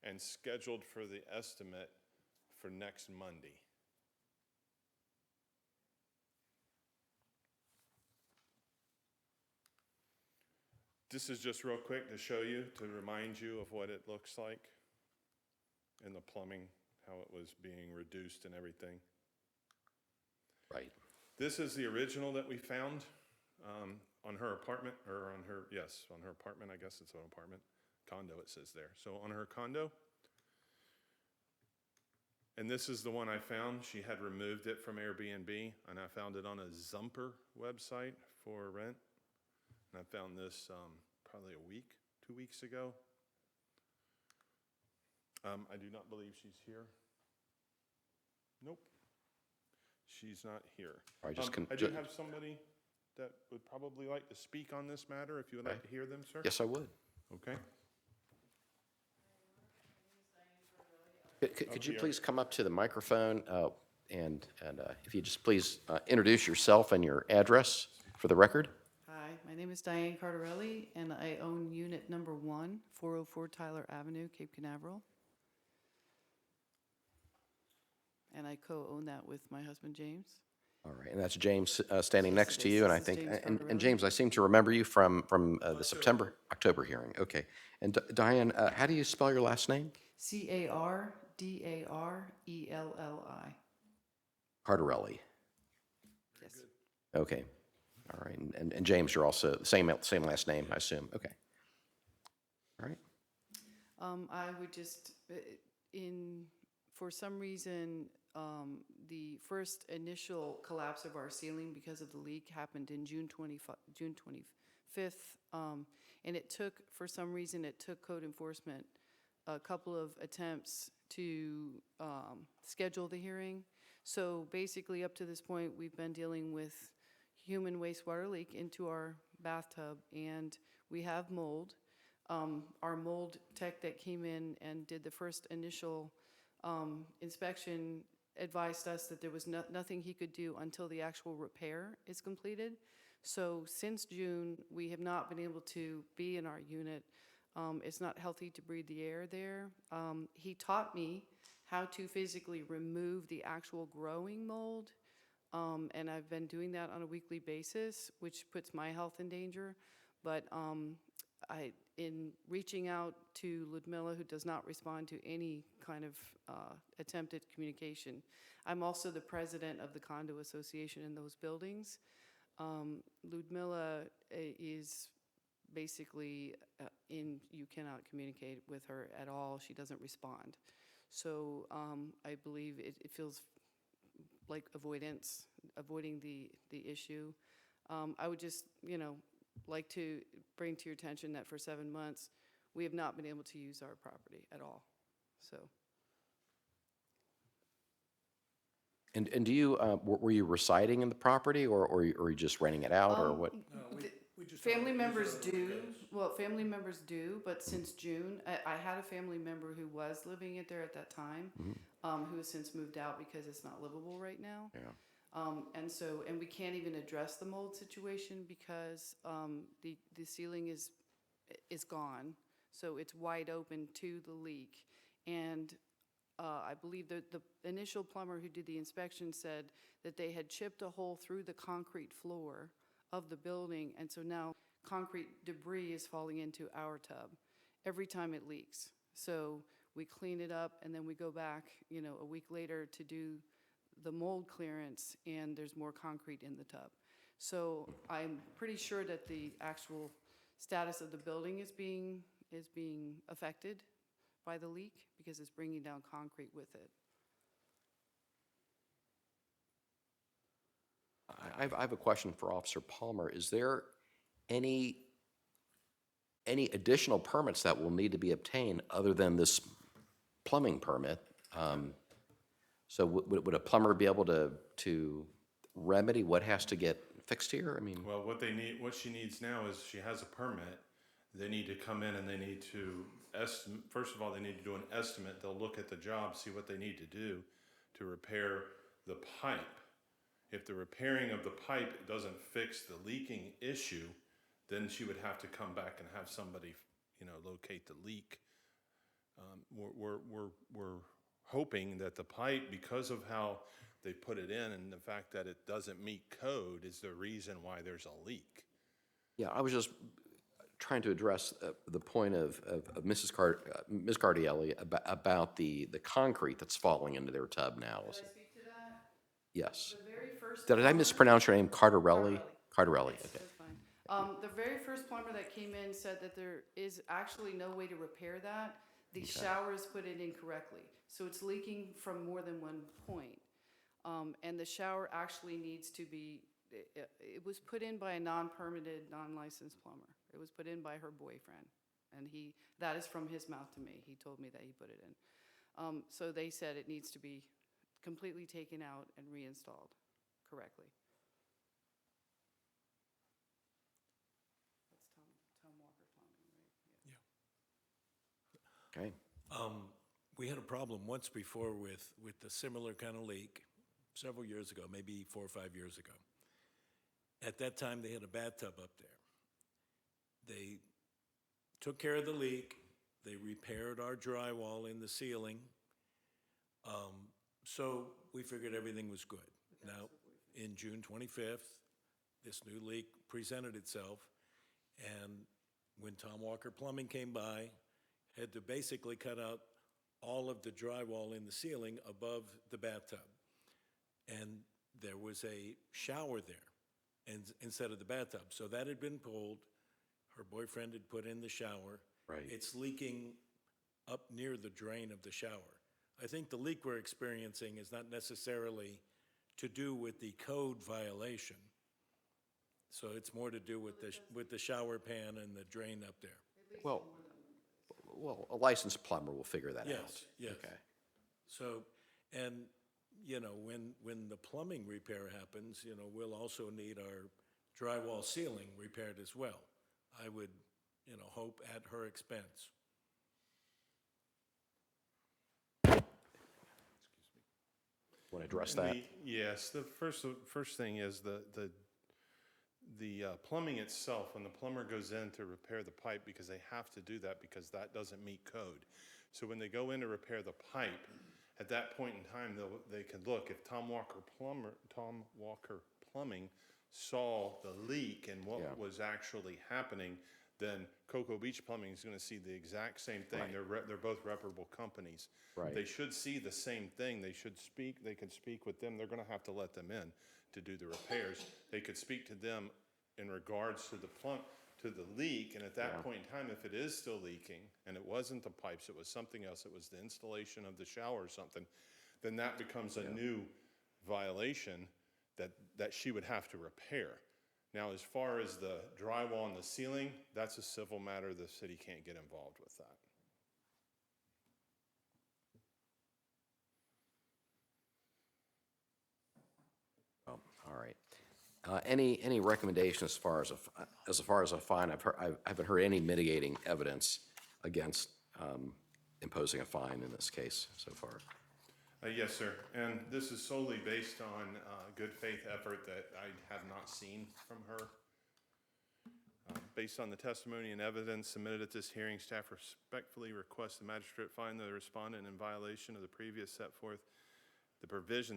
and scheduled for the estimate for next Monday. This is just real quick to show you, to remind you of what it looks like in the plumbing, how it was being reduced and everything. Right. This is the original that we found. on her apartment, or on her, yes, on her apartment, I guess it's an apartment, condo it says there. So on her condo, and this is the one I found. She had removed it from Airbnb, and I found it on a Zumper website for rent. And I found this probably a week, 2 weeks ago. I do not believe she's here. Nope. She's not here. All right, just I do have somebody that would probably like to speak on this matter, if you would like to hear them, sir. Yes, I would. Okay. Could you please come up to the microphone and if you just please introduce yourself and your address for the record? Hi, my name is Diane Cardarelli, and I own unit number 1, 404 Tyler Avenue, Cape Canaveral. And I co-own that with my husband, James. All right, and that's James standing Yes, next it to is. you, and I This is think, James and Cardarelli. James, I seem to remember you from the September, October hearing. Okay. And Diane, how do you spell your last name? Cardarelli. Cardarelli. Yes. Okay. All right. And James, you're also the same last name, I assume. Okay. All right. I would just, for some reason, the first initial collapse of our ceiling because of the leak happened in June 25th. And it took, for some reason, it took code enforcement a couple of attempts to schedule the hearing. So basically, up to this point, we've been dealing with human wastewater leak into our bathtub, and we have mold. Our mold tech that came in and did the first initial inspection advised us that there was nothing he could do until the actual repair is completed. So since June, we have not been able to be in our unit. It's not healthy to breathe the air there. He taught me how to physically remove the actual growing mold, and I've been doing that on a weekly basis, which puts my health in danger. But in reaching out to Ludmilla, who does not respond to any kind of attempted communication, I'm also the president of the condo association in those buildings. Ludmilla is basically you cannot communicate with her at all. She doesn't respond. So I believe it feels like avoiding the issue. I would just, like to bring to your attention that for 7 months, we have not been able to use our property at all, so. And do you, were you residing in the property, or are you just renting it out, or what? Family members do, family members do, but since June, I had a family member who was living it there at that time, who has since moved out because it's not livable right now. Yeah. And we can't even address the mold situation because the ceiling is gone, so it's wide open to the leak. And I believe that the initial plumber who did the inspection said that they had chipped a hole through the concrete floor of the building, and so now concrete debris is falling into our tub every time it leaks. So we clean it up, and then we go back, a week later to do the mold clearance, and there's more concrete in the tub. So I'm pretty sure that the actual status of the building is being affected by the leak because it's bringing down concrete with it. I have a question for Officer Palmer. Is there any additional permits that will need to be obtained other than this plumbing permit? So would a plumber be able to remedy what has to get fixed here? I mean, Well, what she needs now is she has a permit. They need to come in and they need to first of all, they need to do an estimate. They'll look at the job, see what they need to do to repair the pipe. If the repairing of the pipe doesn't fix the leaking issue, then she would have to come back and have somebody, locate the leak. We're hoping that the pipe, because of how they put it in and the fact that it doesn't meet code, is the reason why there's a leak. yeah, I was just trying to address the point of Ms. Cardielli about the concrete that's falling into their tub now. Can I speak to that? Yes. The very first Did I mispronounce your name? Cardarelli? Cardarelli. Cardarelli, Yes, okay. that's The very first plumber that came in said that there is actually no way to repair that. The shower is put in incorrectly, so it's leaking from more than one point. And the shower actually needs to be, it was put in by a non-permitted, non-licensed plumber. It was put in by her boyfriend, and that is from his mouth to me. He told me that he put it in. So they said it needs to be completely taken out and reinstalled correctly. That's Tom Walker Plumbing, right? Yeah. Okay. We had a problem once before with a similar kind of leak several years ago, maybe 4 or 5 years ago. At that time, they had a bathtub up there. They took care of the leak. They repaired our drywall in the ceiling. So we figured everything was good. Now, in June 25th, this new leak presented itself, and when Tom Walker Plumbing came by, had to basically cut out all of the drywall in the ceiling above the bathtub. And there was a shower there instead of the bathtub. So that had been pulled. Her boyfriend had put in the shower. Right. It's leaking up near the drain of the shower. I think the leak we're experiencing is not necessarily to do with the code violation. So it's more to do with the shower pan and the drain up there. Well, a licensed plumber will figure that out. Yes. Okay. So, and, when the plumbing repair happens, we'll also need our drywall ceiling repaired as well. I would, hope at her expense. Want to address that? Yes, the first thing is the plumbing itself, when the plumber goes in to repair the pipe, because they have to do that because that doesn't meet code. So when they go in to repair the pipe, at that point in time, they can look, if Tom Walker Plumbing saw the leak and what was actually happening, then Cocoa Beach Plumbing is going to see the exact same thing. Right. They're both reputable companies. Right. They should see the same thing. They could speak with them. They're going to have to let them in to do the repairs. They could speak to them in regards to the leak, and at that point in time, if it is still leaking, and it wasn't the pipes, it was something else, it was the installation of the shower or something, then that becomes a new violation that she would have to repair. Now, as far as the drywall and the ceiling, that's a civil matter. The city can't get involved with that. Oh, all right. Any recommendation as far as a fine? I haven't heard any mitigating evidence against imposing a fine in this case so far. Yes, sir. And this is solely based on good faith effort that I have not seen from her. Based on the testimony and evidence submitted at this hearing, staff respectfully request the magistrate find the respondent in violation of the provisions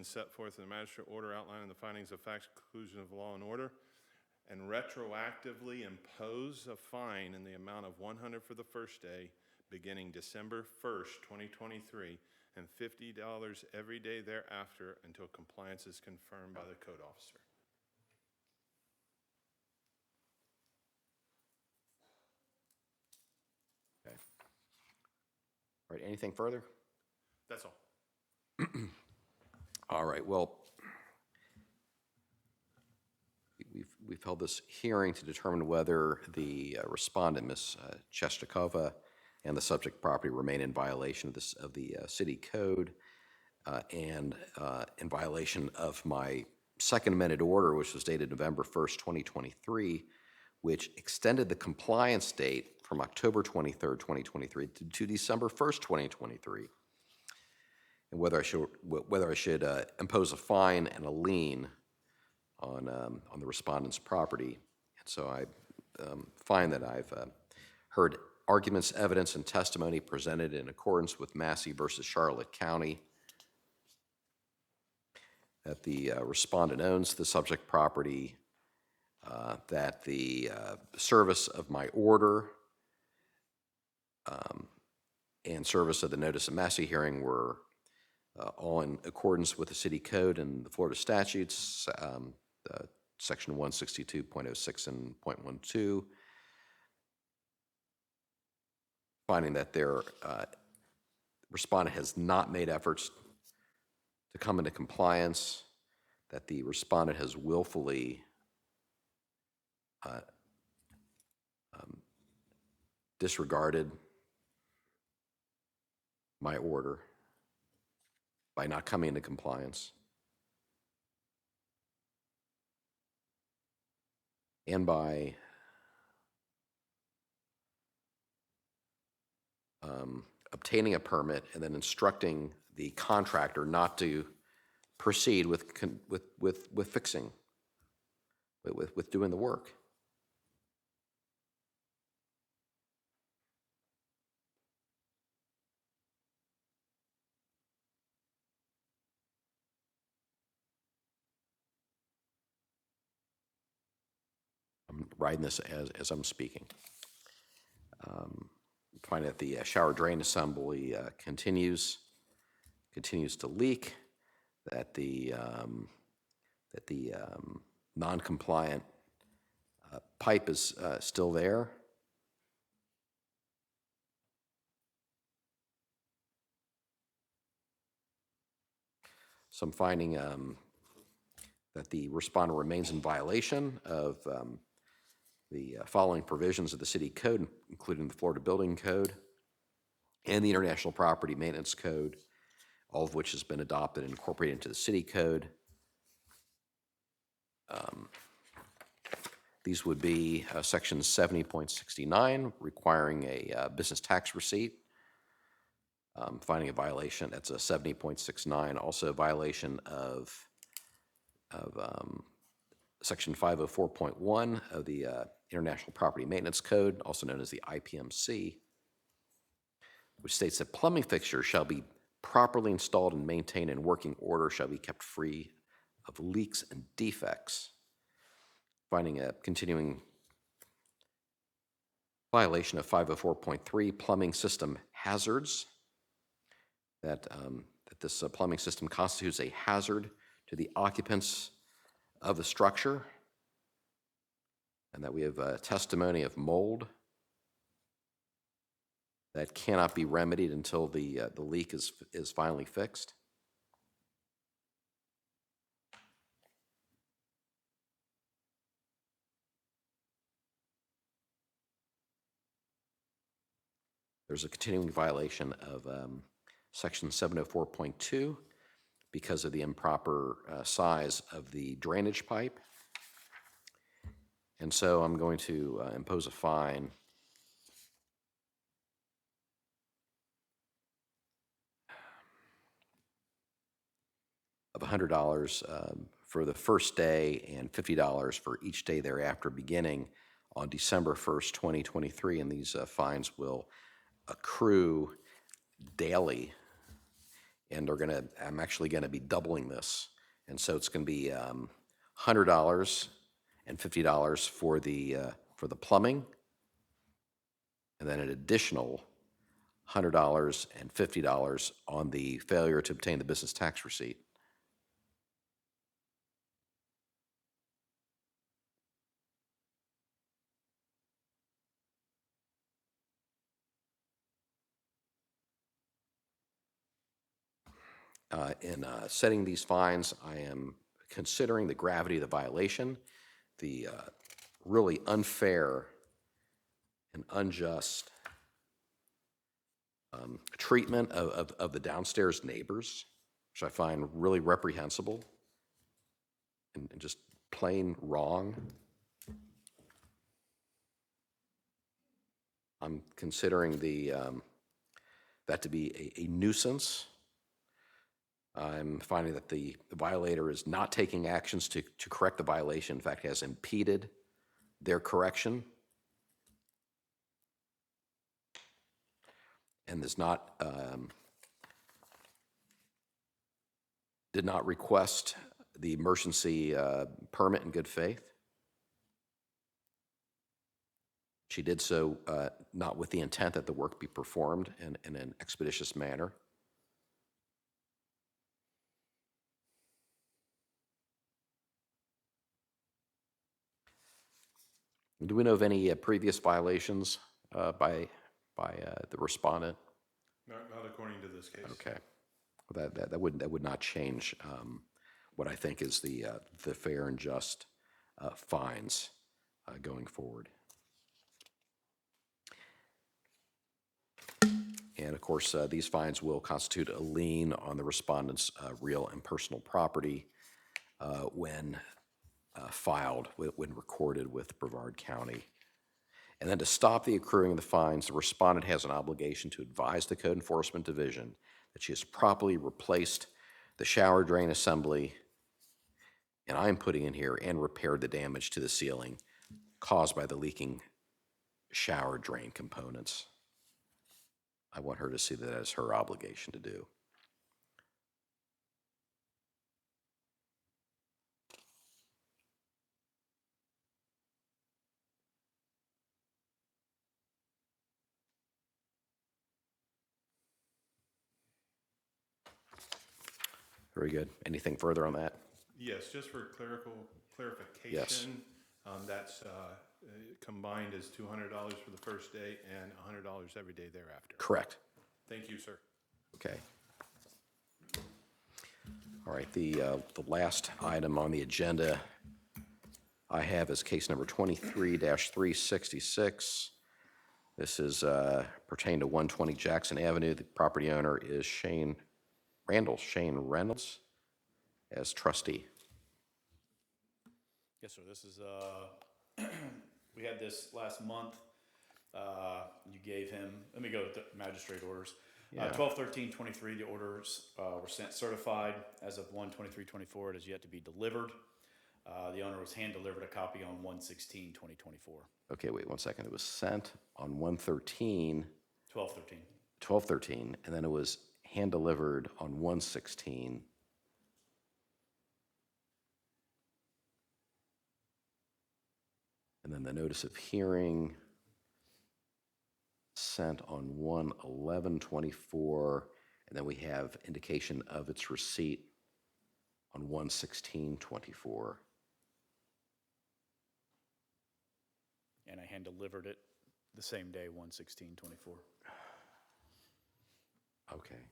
set forth in the magistrate order outlining the findings of facts, conclusion of law and order, and retroactively impose a fine in the amount of $100 for the first day, beginning December 1st, 2023, and $50 every day thereafter until compliance is confirmed by the code officer. Okay. All right. Anything further? That's all. All right. Well, we've held this hearing to determine whether the respondent, Ms. Chestakova, and the subject property remain in violation of the city code and in violation of my second amended order, which was dated November 1st, 2023, which extended the compliance date from October 23rd, 2023 to December 1st, 2023. And whether I should impose a fine and a lien on the respondent's property. And so I find that I've heard arguments, evidence, and testimony presented in accordance with Massey versus Charlotte County, that the respondent owns the subject property, that the service of my order and service of the notice of Massey hearing were all in accordance with the city code and the Florida statutes, section 162.06 and .12, finding that their respondent has not made efforts to come into compliance, that the respondent has willfully disregarded my order by not coming into compliance, and by obtaining a permit and then instructing the contractor not to proceed with fixing, with doing the work. I'm writing this as I'm speaking. Find that the shower drain assembly continues to leak, that the non-compliant pipe is still there. So I'm finding that the respondent remains in violation of the following provisions of the city code, including the Florida Building Code and the International Property Maintenance Code, all of which has been adopted and incorporated into the city code. These would be section 70.69, requiring a business tax receipt. Finding a violation, that's a 70.69. Also a violation of section 504.1 of the International Property Maintenance Code, also known as the IPMC, which states that plumbing fixtures shall be properly installed and maintained in working order, shall be kept free of leaks and defects. Finding a continuing violation of 504.3, plumbing system hazards, that this plumbing system constitutes a hazard to the occupants of the structure, and that we have testimony of mold that cannot be remedied until the leak is finally fixed. There's a continuing violation of section 704.2 because of the improper size of the drainage pipe. And so I'm going to impose a fine of $100 for the first day and $50 for each day thereafter, beginning on December 1st, 2023. And these fines will accrue daily, and I'm actually going to be doubling this. And so it's going to be $100 and $50 for the plumbing, and then an additional $100 and $50 on the failure to obtain the business tax receipt. In setting these fines, I am considering the gravity of the violation, the really unfair and unjust treatment of the downstairs neighbors, which I find really reprehensible and just plain wrong. I'm considering that to be a nuisance. I'm finding that the violator is not taking actions to correct the violation. In fact, has impeded their correction, and did not request the emergency permit in good faith. She did so not with the intent that the work be performed in an expeditious manner. Do we know of any previous violations by the respondent? Not according to this case. Okay. Well, that would not change what I think is the fair and just fines going forward. And of course, these fines will constitute a lien on the respondent's real and personal property when filed, when recorded with Brevard County. And then to stop the accruing of the fines, the respondent has an obligation to advise the Code Enforcement Division that she has properly replaced the shower drain assembly, and I'm putting in here, and repaired the damage to the ceiling caused by the leaking shower drain components. I want her to see that as her obligation to do. Very good. Anything further on that? Yes, just for clarification, that's combined as $200 for the first day and $100 every day thereafter. Correct. Thank you, sir. Okay. All right, the last item on the agenda I have is case number 23-366. This is pertaining to 120 Jackson Avenue. The property owner is Shane Reynolds, as trustee. Yes, sir. This is, we had this last month. You gave him, let me go with the magistrate orders. Yeah. 12/13/23, the orders were sent certified. As of 1/23/24, it has yet to be delivered. The owner was hand-delivered a copy on 1/16/2024. Okay, wait 1 second. It was sent on 1/13, 12/13. 12/13, and then it was hand-delivered on 1/16. And then the notice of hearing sent on 1/11/24, and then we have indication of its receipt on 1/16/24. And I hand-delivered it the same day, 1/16/24. Okay.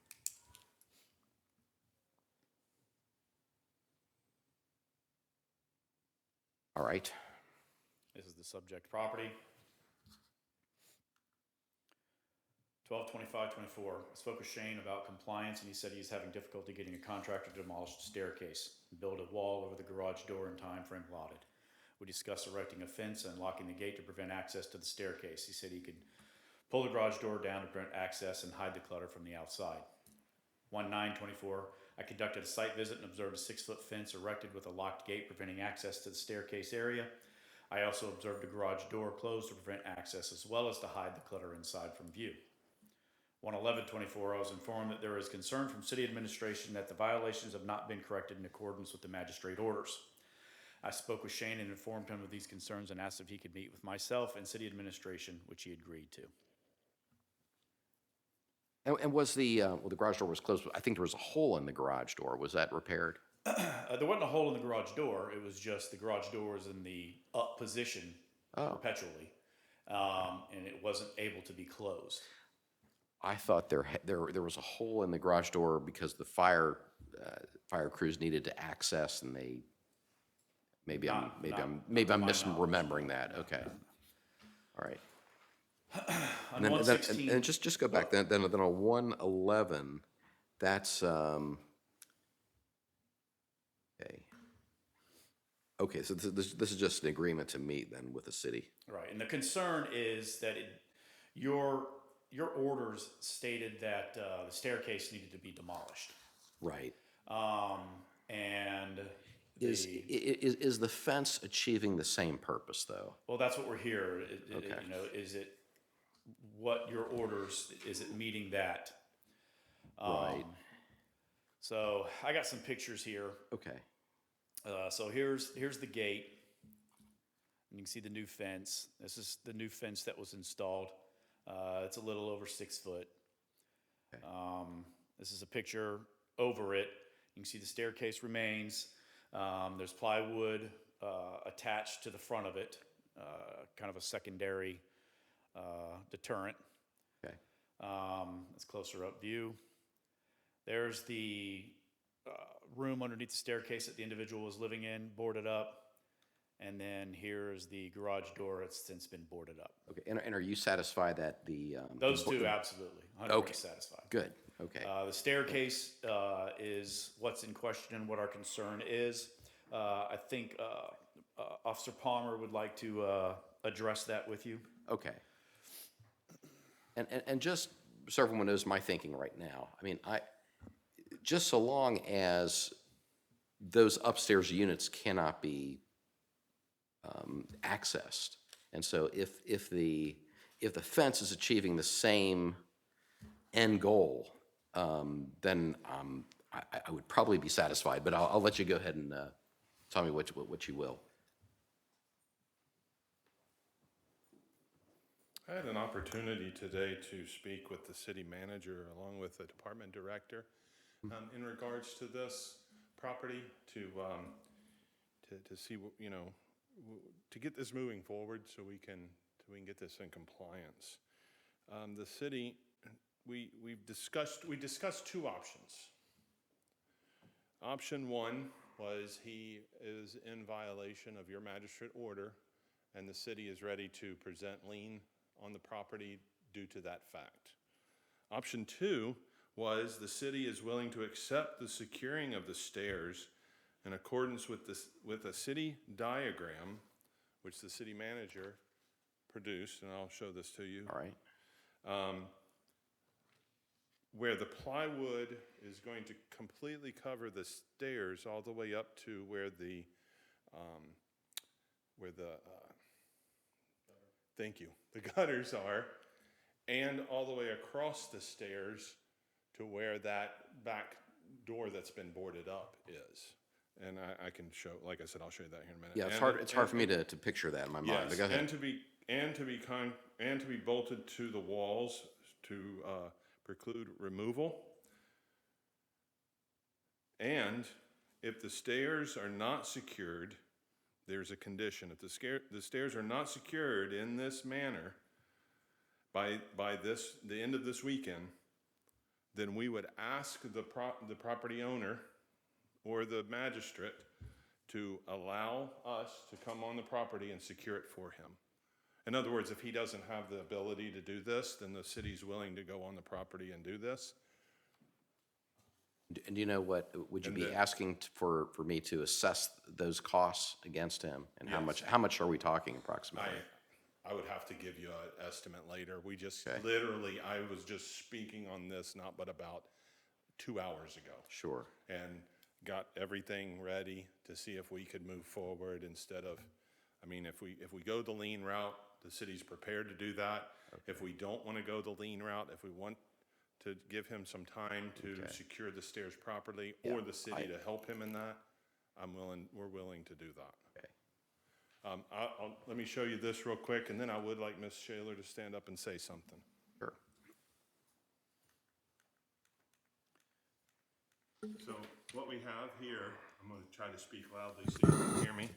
All right. This is the subject property. 12/25/24. I spoke with Shane about compliance, and he said he's having difficulty getting a contractor to demolish the staircase and build a wall over the garage door in time frame allotted. We discussed erecting a fence and locking the gate to prevent access to the staircase. He said he could pull the garage door down to prevent access and hide the clutter from the outside. 1/9/24. I conducted a site visit and observed a 6-foot fence erected with a locked gate preventing access to the staircase area. I also observed a garage door closed to prevent access as well as to hide the clutter inside from view. 1/11/24, I was informed that there is concern from city administration that the violations have not been corrected in accordance with the magistrate orders. I spoke with Shane and informed him of these concerns and asked if he could meet with myself and city administration, which he agreed to. And was the garage door was closed? I think there was a hole in the garage door. Was that repaired? There wasn't a hole in the garage door. It was just the garage door was in the up position perpetually, and it wasn't able to be closed. I thought there was a hole in the garage door because the fire crews needed to access, and they maybe I'm misremembering that. Okay, all right. On And then 1/16, and just go back. Then on 1/11, that's okay. Okay, so this is just an agreement to meet then with the city. right, and the concern is that your orders stated that the staircase needed to be demolished, Right. and Is the fence achieving the same purpose though? well, that's what we're here. Okay. You know, is it what your orders? Is it meeting that? Right. So I got some pictures here. Okay. So here's the gate. You can see the new fence. This is the new fence that was installed. It's a little over 6 foot. Okay. This is a picture over it. You can see the staircase remains. There's plywood attached to the front of it kind of a secondary deterrent. Okay. It's closer up view. There's the room underneath the staircase that the individual was living in, boarded up. And then here's the garage door. It's since been boarded up. Okay, and are you satisfied that the? Those two, absolutely, 100% Okay. satisfied. Good, okay. The staircase is what's in question and what our concern is. I think Officer Palmer would like to address that with you. Okay. And just so everyone knows my thinking right now, I mean, just so long as those upstairs units cannot be accessed, and so if the fence is achieving the same end goal, then I would probably be satisfied, but I'll let you go ahead and tell me what you will. I had an opportunity today to speak with the city manager along with the department director in regards to this property to see, to get this moving forward so we can get this in compliance. The city, we discussed two options. Option one was he is in violation of your magistrate order and the city is ready to present lien on the property due to that fact. Option two was the city is willing to accept the securing of the stairs in accordance with a city diagram, which the city manager produced, and I'll show this to you. All right. Where the plywood is going to completely cover the stairs all the way up to where the thank you, the gutters are, and all the way across the stairs to where that back door that's been boarded up is. And I can show, like I said, I'll show you that here in a minute. Yeah, it's hard for me to picture that in my mind, but go ahead. And to be bolted to the walls to preclude removal. And if the stairs are not secured, there's a condition. If the stairs are not secured in this manner by the end of this weekend, then we would ask the property owner or the magistrate to allow us to come on the property and secure it for him. In other words, if he doesn't have the ability to do this, then the city's willing to go on the property and do this. And do you know what, would you be asking for me to assess those costs against him? And Yes. how much are we talking approximately? I would have to give you an estimate later. We just Okay. literally, I was just speaking on this not but about 2 hours ago. Sure. And got everything ready to see if we could move forward instead of, I mean, if we go the lien route, the city's prepared to do that. Okay. If we don't want to go the lien route, if we want to give him some time to secure the stairs properly, or the city to help him in that, we're willing to do that. Okay. Let me show you this real quick, and then I would like Ms. Shaler to stand up and say something. Sure. So what we have here, I'm going to try to speak loudly so you can hear me.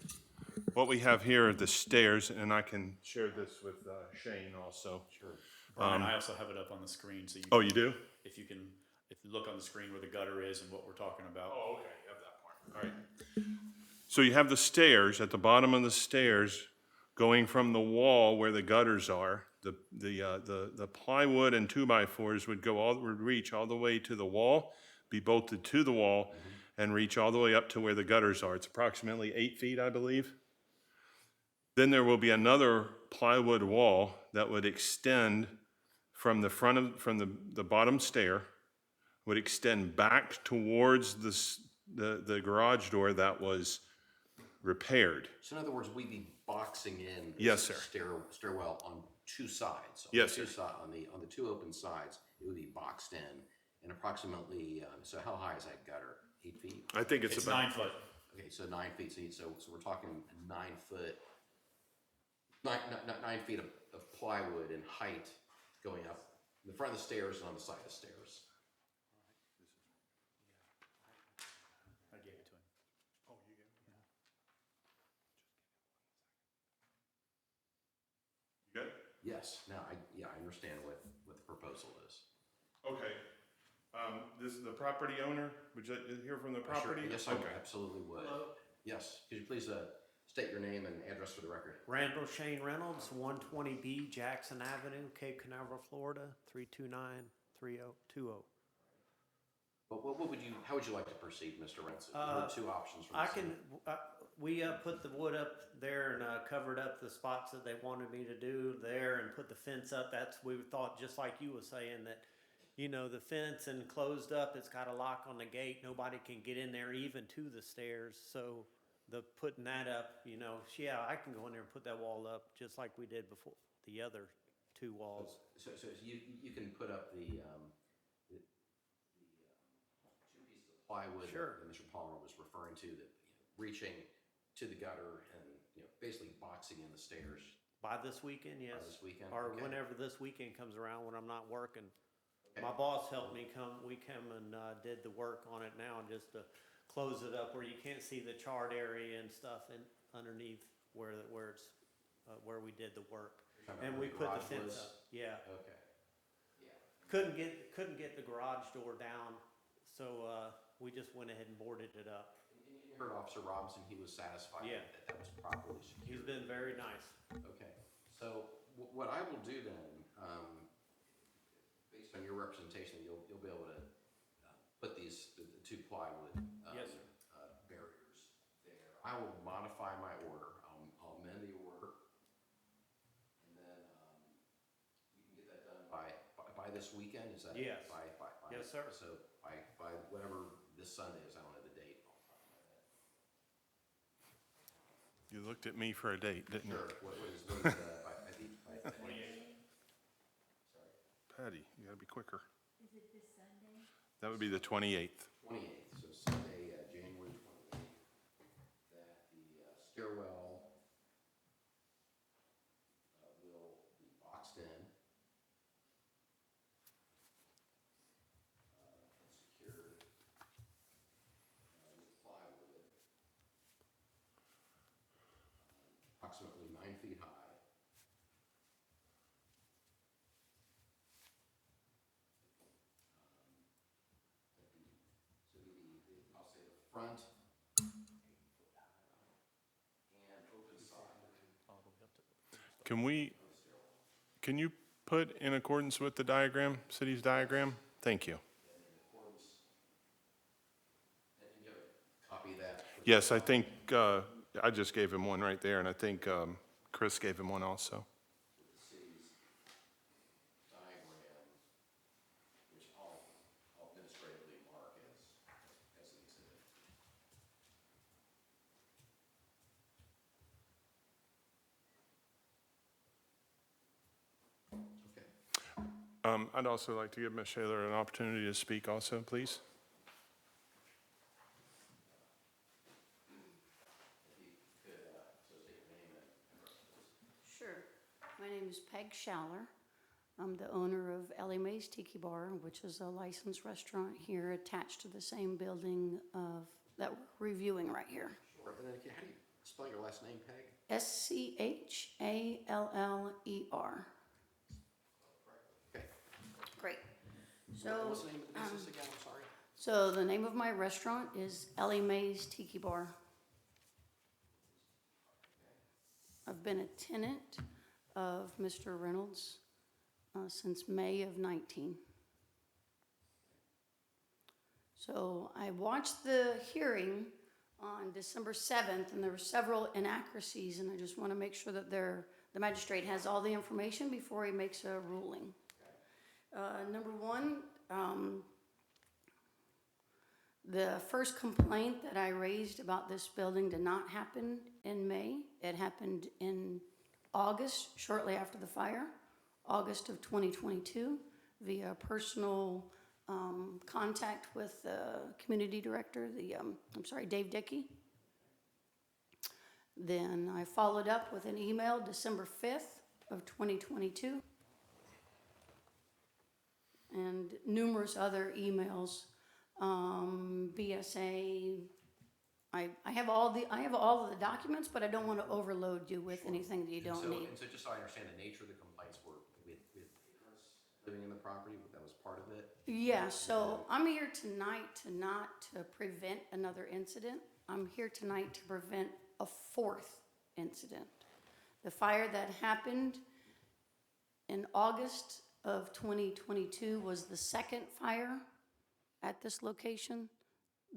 What we have here are the stairs, and I can share this with Shane also. Sure. Brian, I also have it up on the screen, so you. Oh, you do? If you look on the screen where the gutter is and what we're talking about. Oh, okay, you have that part. All right. So you have the stairs, at the bottom of the stairs, going from the wall where the gutters are. The plywood and 2x4s would reach all the way to the wall, be bolted to the wall, and reach all the way up to where the gutters are. It's approximately 8 feet, I believe. Then there will be another plywood wall that would extend from the bottom stair, would extend back towards the garage door that was repaired. So in other words, we'd be boxing in Yes, this sir. stairwell on two sides. Yes, the sir. On the two open sides, it would be boxed in, and approximately, so how high is that gutter? 8 feet? I think It's about 9 foot. Okay, so 9 feet, so we're talking 9 foot, 9 feet of plywood in height going up in the front of the stairs and on the side of the stairs. I gave it to him. Oh, you get it? Yes, now, I understand what the proposal is. Okay. This is the property owner? Would you hear from the Sure, property? yes, I Okay. absolutely would. Hello, Yes, could you please state your name and address for the record? Randall Shane Reynolds, 120B Jackson Avenue, Cape Canaveral, Florida, 3293020. But how would you like to proceed, Mr. Rentz? There are two options from the I city. can, we put the wood up there and covered up the spots that they wanted me to do there and put the fence up. We thought, just like you were saying, that, you know, the fence and closed up, it's got a lock on the gate. Nobody can get in there even to the stairs. So putting that up, you know, yeah, I can go in there and put that wall up just like we did before, the other two walls. So you can put up the two pieces of plywood Sure. that Mr. Palmer was referring to, that, you know, reaching to the gutter and, you know, basically boxing in the stairs. By this weekend, yes. this weekend, Or okay. whenever this weekend comes around when I'm not working. Okay. My boss helped me we come and did the work on it now, and just to close it up where you can't see the charred area and stuff and underneath where we did the work. Talking about And where we the put the garage fence was? up, yeah. Okay. Yeah. Couldn't get the garage door down, so we just went ahead and boarded it up. And you heard Officer Robinson, he was satisfied Yeah. that was properly He's secured. been very nice. Okay, so what I will do then, based on your representation, you'll be able to put the two plywood Yes, sir. barriers there. I will modify my order. I'll amend the order, and then you can get that done by this weekend. Is that Yes. By Yes, sir. So by whatever this Sunday is, I don't have the date off the top of my head. You looked at me for a date, didn't you? Sure. What is by Patty, you gotta be quicker. Is it this Sunday? That would be the 28th. 28th, so Sunday, January 28th, that the stairwell will be boxed in and secured with plywood, approximately 9 feet high. I'll say the front and open side. Can you put in accordance with the diagram, city's diagram? Thank you. And you have a copy of that? Yes, I think, I just gave him one right there, and I think Chris gave him one also. With the city's diagram, which I'll administratively mark as an exhibit. Okay. I'd also like to give Ms. Shaler an opportunity to speak also, please. Sure. My name is Peg Schaller. I'm the owner of Ellie Mae's Tiki Bar, which is a licensed restaurant here attached to the same building that we're reviewing right here. Sure, and then how do you spell your last name, Peg? Scheller. Okay. Great. What's So, the name of the business again, I'm sorry? so the name of my restaurant is Ellie Mae's Tiki Bar. I've been a tenant of Mr. Reynolds since May of 19. So I watched the hearing on December 7th, and there were several inaccuracies, and I just want to make sure that the magistrate has all the information before he makes a ruling. Number one, the first complaint that I raised about this building did not happen in May. It happened in August, shortly after the fire, August of 2022, via personal contact with the community director, Dave Dickey. Then I followed up with an email December 5th of 2022, and numerous other emails, BSA, I have all of the documents, but I don't want to overload you with anything that you don't need. And so just so I understand, the nature of the complaints were with neighbors living in the property, that was part of it? Yeah, so I'm here tonight to prevent another incident. I'm here tonight to prevent a fourth incident. The fire that happened in August of 2022 was the second fire at this location.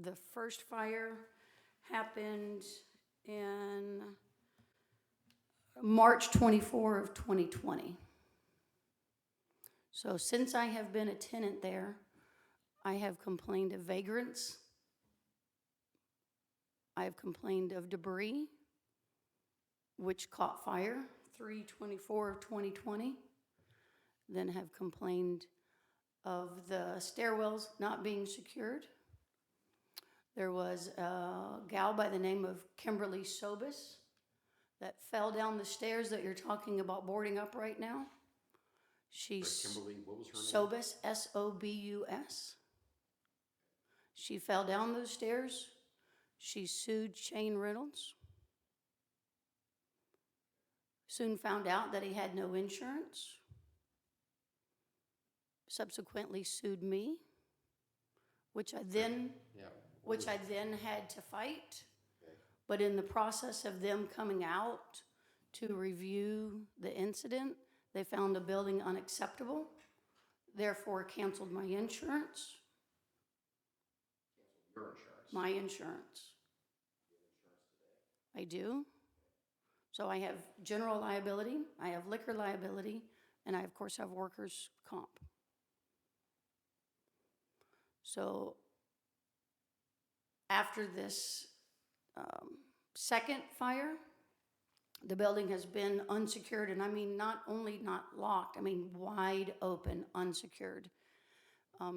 The first fire happened in March 24 of 2020. So since I have been a tenant there, I have complained of vagrants. I have complained of debris, which caught fire 3/24 of 2020. Then have complained of the stairwells not being secured. There was a gal by the name of Kimberly Sobis that fell down the stairs that you're talking about boarding up right now. She's Kimberly, what was her name? Sobus, S-O-B-U-S. She fell down those stairs. She sued Shane Reynolds. Soon found out that he had no insurance. Subsequently sued me, which I then had to fight. Okay. But in the process of them coming out to review the incident, they found the building unacceptable, therefore canceled my insurance. Your insurance? My insurance. I do. So I have general liability, I have liquor liability, and I, of course, have workers' comp. So after this second fire, the building has been unsecured, and I mean not only not locked, I mean wide open, unsecured.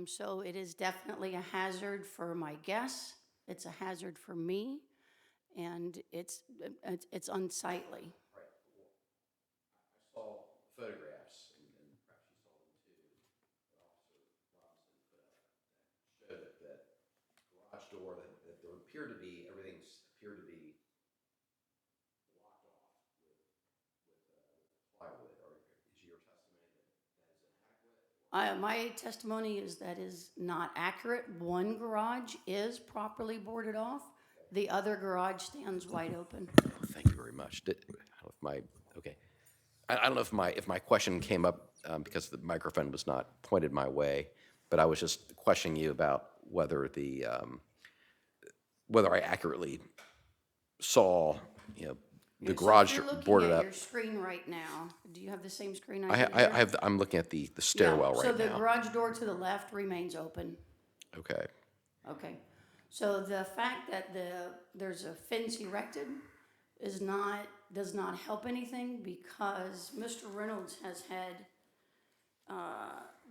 So it is definitely a hazard for my guests. It's a hazard for me, and it's unsightly. Right. Well, I saw photographs, and perhaps you saw them too, that Officer Robinson put up that showed that garage door that there appeared to be, everything appeared to be blocked off with plywood. Or is your testimony that is inadequate? My testimony is that is not accurate. One garage is properly boarded off. The other garage stands wide open. Thank you very much. I don't know if my question came up because the microphone was not pointed my way, but I was just questioning you about whether whether I accurately saw, the garage You're looking boarded at up. your screen right now. Do you have the same screen I I do here? I'm looking at the stairwell Yeah, right So the now. garage door to the left remains open. Okay. Okay. So the fact that there's a fence erected does not help anything, because Mr. Reynolds has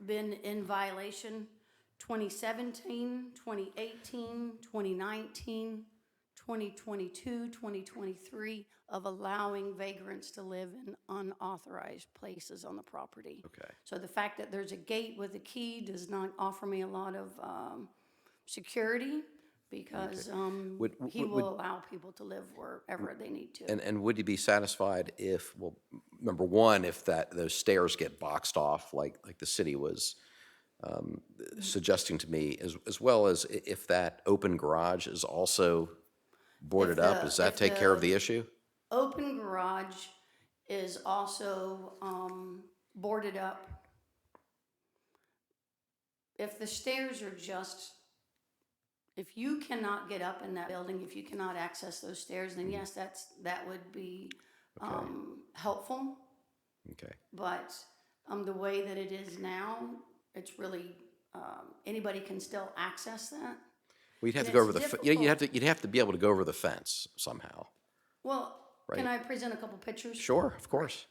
been in violation 2017, 2018, 2019, 2022, 2023 of allowing vagrants to live in unauthorized places on the property. Okay. So the fact that there's a gate with a key does not offer me a lot of security, because he will allow people to live wherever they need to. And would you be satisfied if, well, number one, if those stairs get boxed off like the city was suggesting to me, as well as if that open garage is also boarded up? Does that take care of the issue? Open garage is also boarded up. If the stairs are if you cannot get up in that building, if you cannot access those stairs, then yes, that would be helpful. Okay. But the way that it is now, it's really, anybody can still access that. Well, you'd have to And go over it's you'd have to be able to go over the fence somehow. Well, can Right. I present a couple pictures? Sure, of course.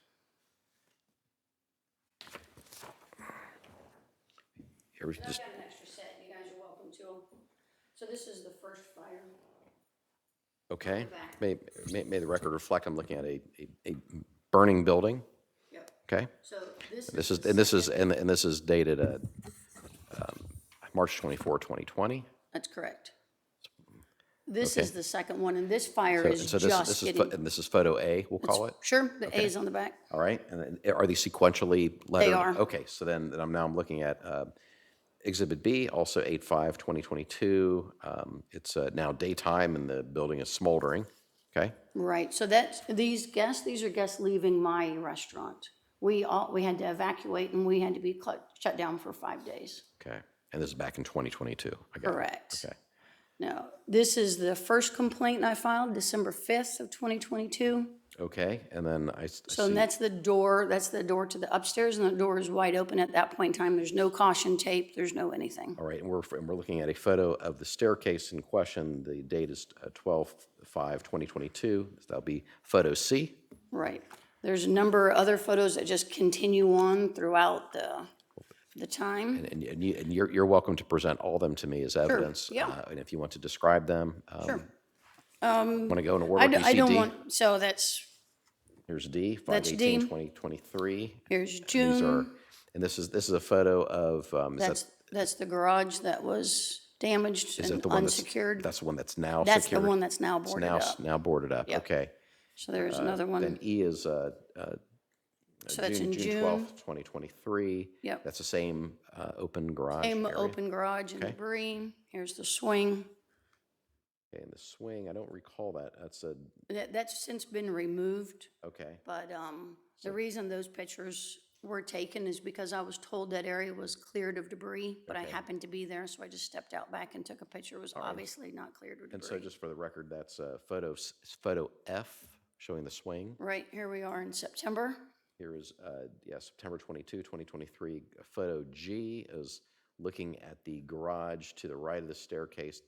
Here we I've just, got an extra set, you guys are welcome to them. So this is the first fire. okay. back. May the record reflect, I'm looking at a burning building, Yep. okay? So this This is dated March 24, 2020. That's correct. This Okay. is the second one, and this fire So, is and so just this is, getting. and this is photo A, we'll call it? Sure, the A's on the back. All right, and then are these sequentially lettered? are. Okay, so then I'm looking at Exhibit B, also 8/5/2022. It's now daytime and the building is smoldering, okay? Right, so that's, these are guests leaving my restaurant. We had to evacuate, and we had to be shut down for 5 days. Okay, and this is back in 2022, I got it. Correct. Okay, Now, this is the first complaint I filed, December 5th of 2022. okay, and then I So see, that's the door to the upstairs, and the door is wide open at that point in time. There's no caution tape, there's no anything. all right, and we're looking at a photo of the staircase in question. The date is 12/5/2022. That'll be photo C. Right. There's a number of other photos that just continue on throughout the time. And you're welcome to present all of them to me as evidence. yeah. And if you want to describe them. Sure. Want to go in order? I Do you don't see D? want, so that's, Here's D, That's D. 5/18/2023. here's These are, June. and this is a photo of, That's the garage that was damaged is that and the one unsecured. that's the one that's now That's the secured? one that's now It's boarded up. now boarded up, Yep. okay. So there's another Then one. E is So that's in June June. 12th, 2023. Yep. That's the same open garage Same area. open garage and Okay. debris. Here's the swing. Okay, and the swing, I don't recall that. That's since been removed. Okay, But the reason those pictures were taken is because I was told that area was cleared of debris, but I happened to be there, so I just stepped out back and took a picture. It was obviously not cleared of and so debris. just for the record, that's photo F, showing the swing. Right, here we are in September. Here is, September 22, 2023. Photo G is looking at the garage to the right of the staircase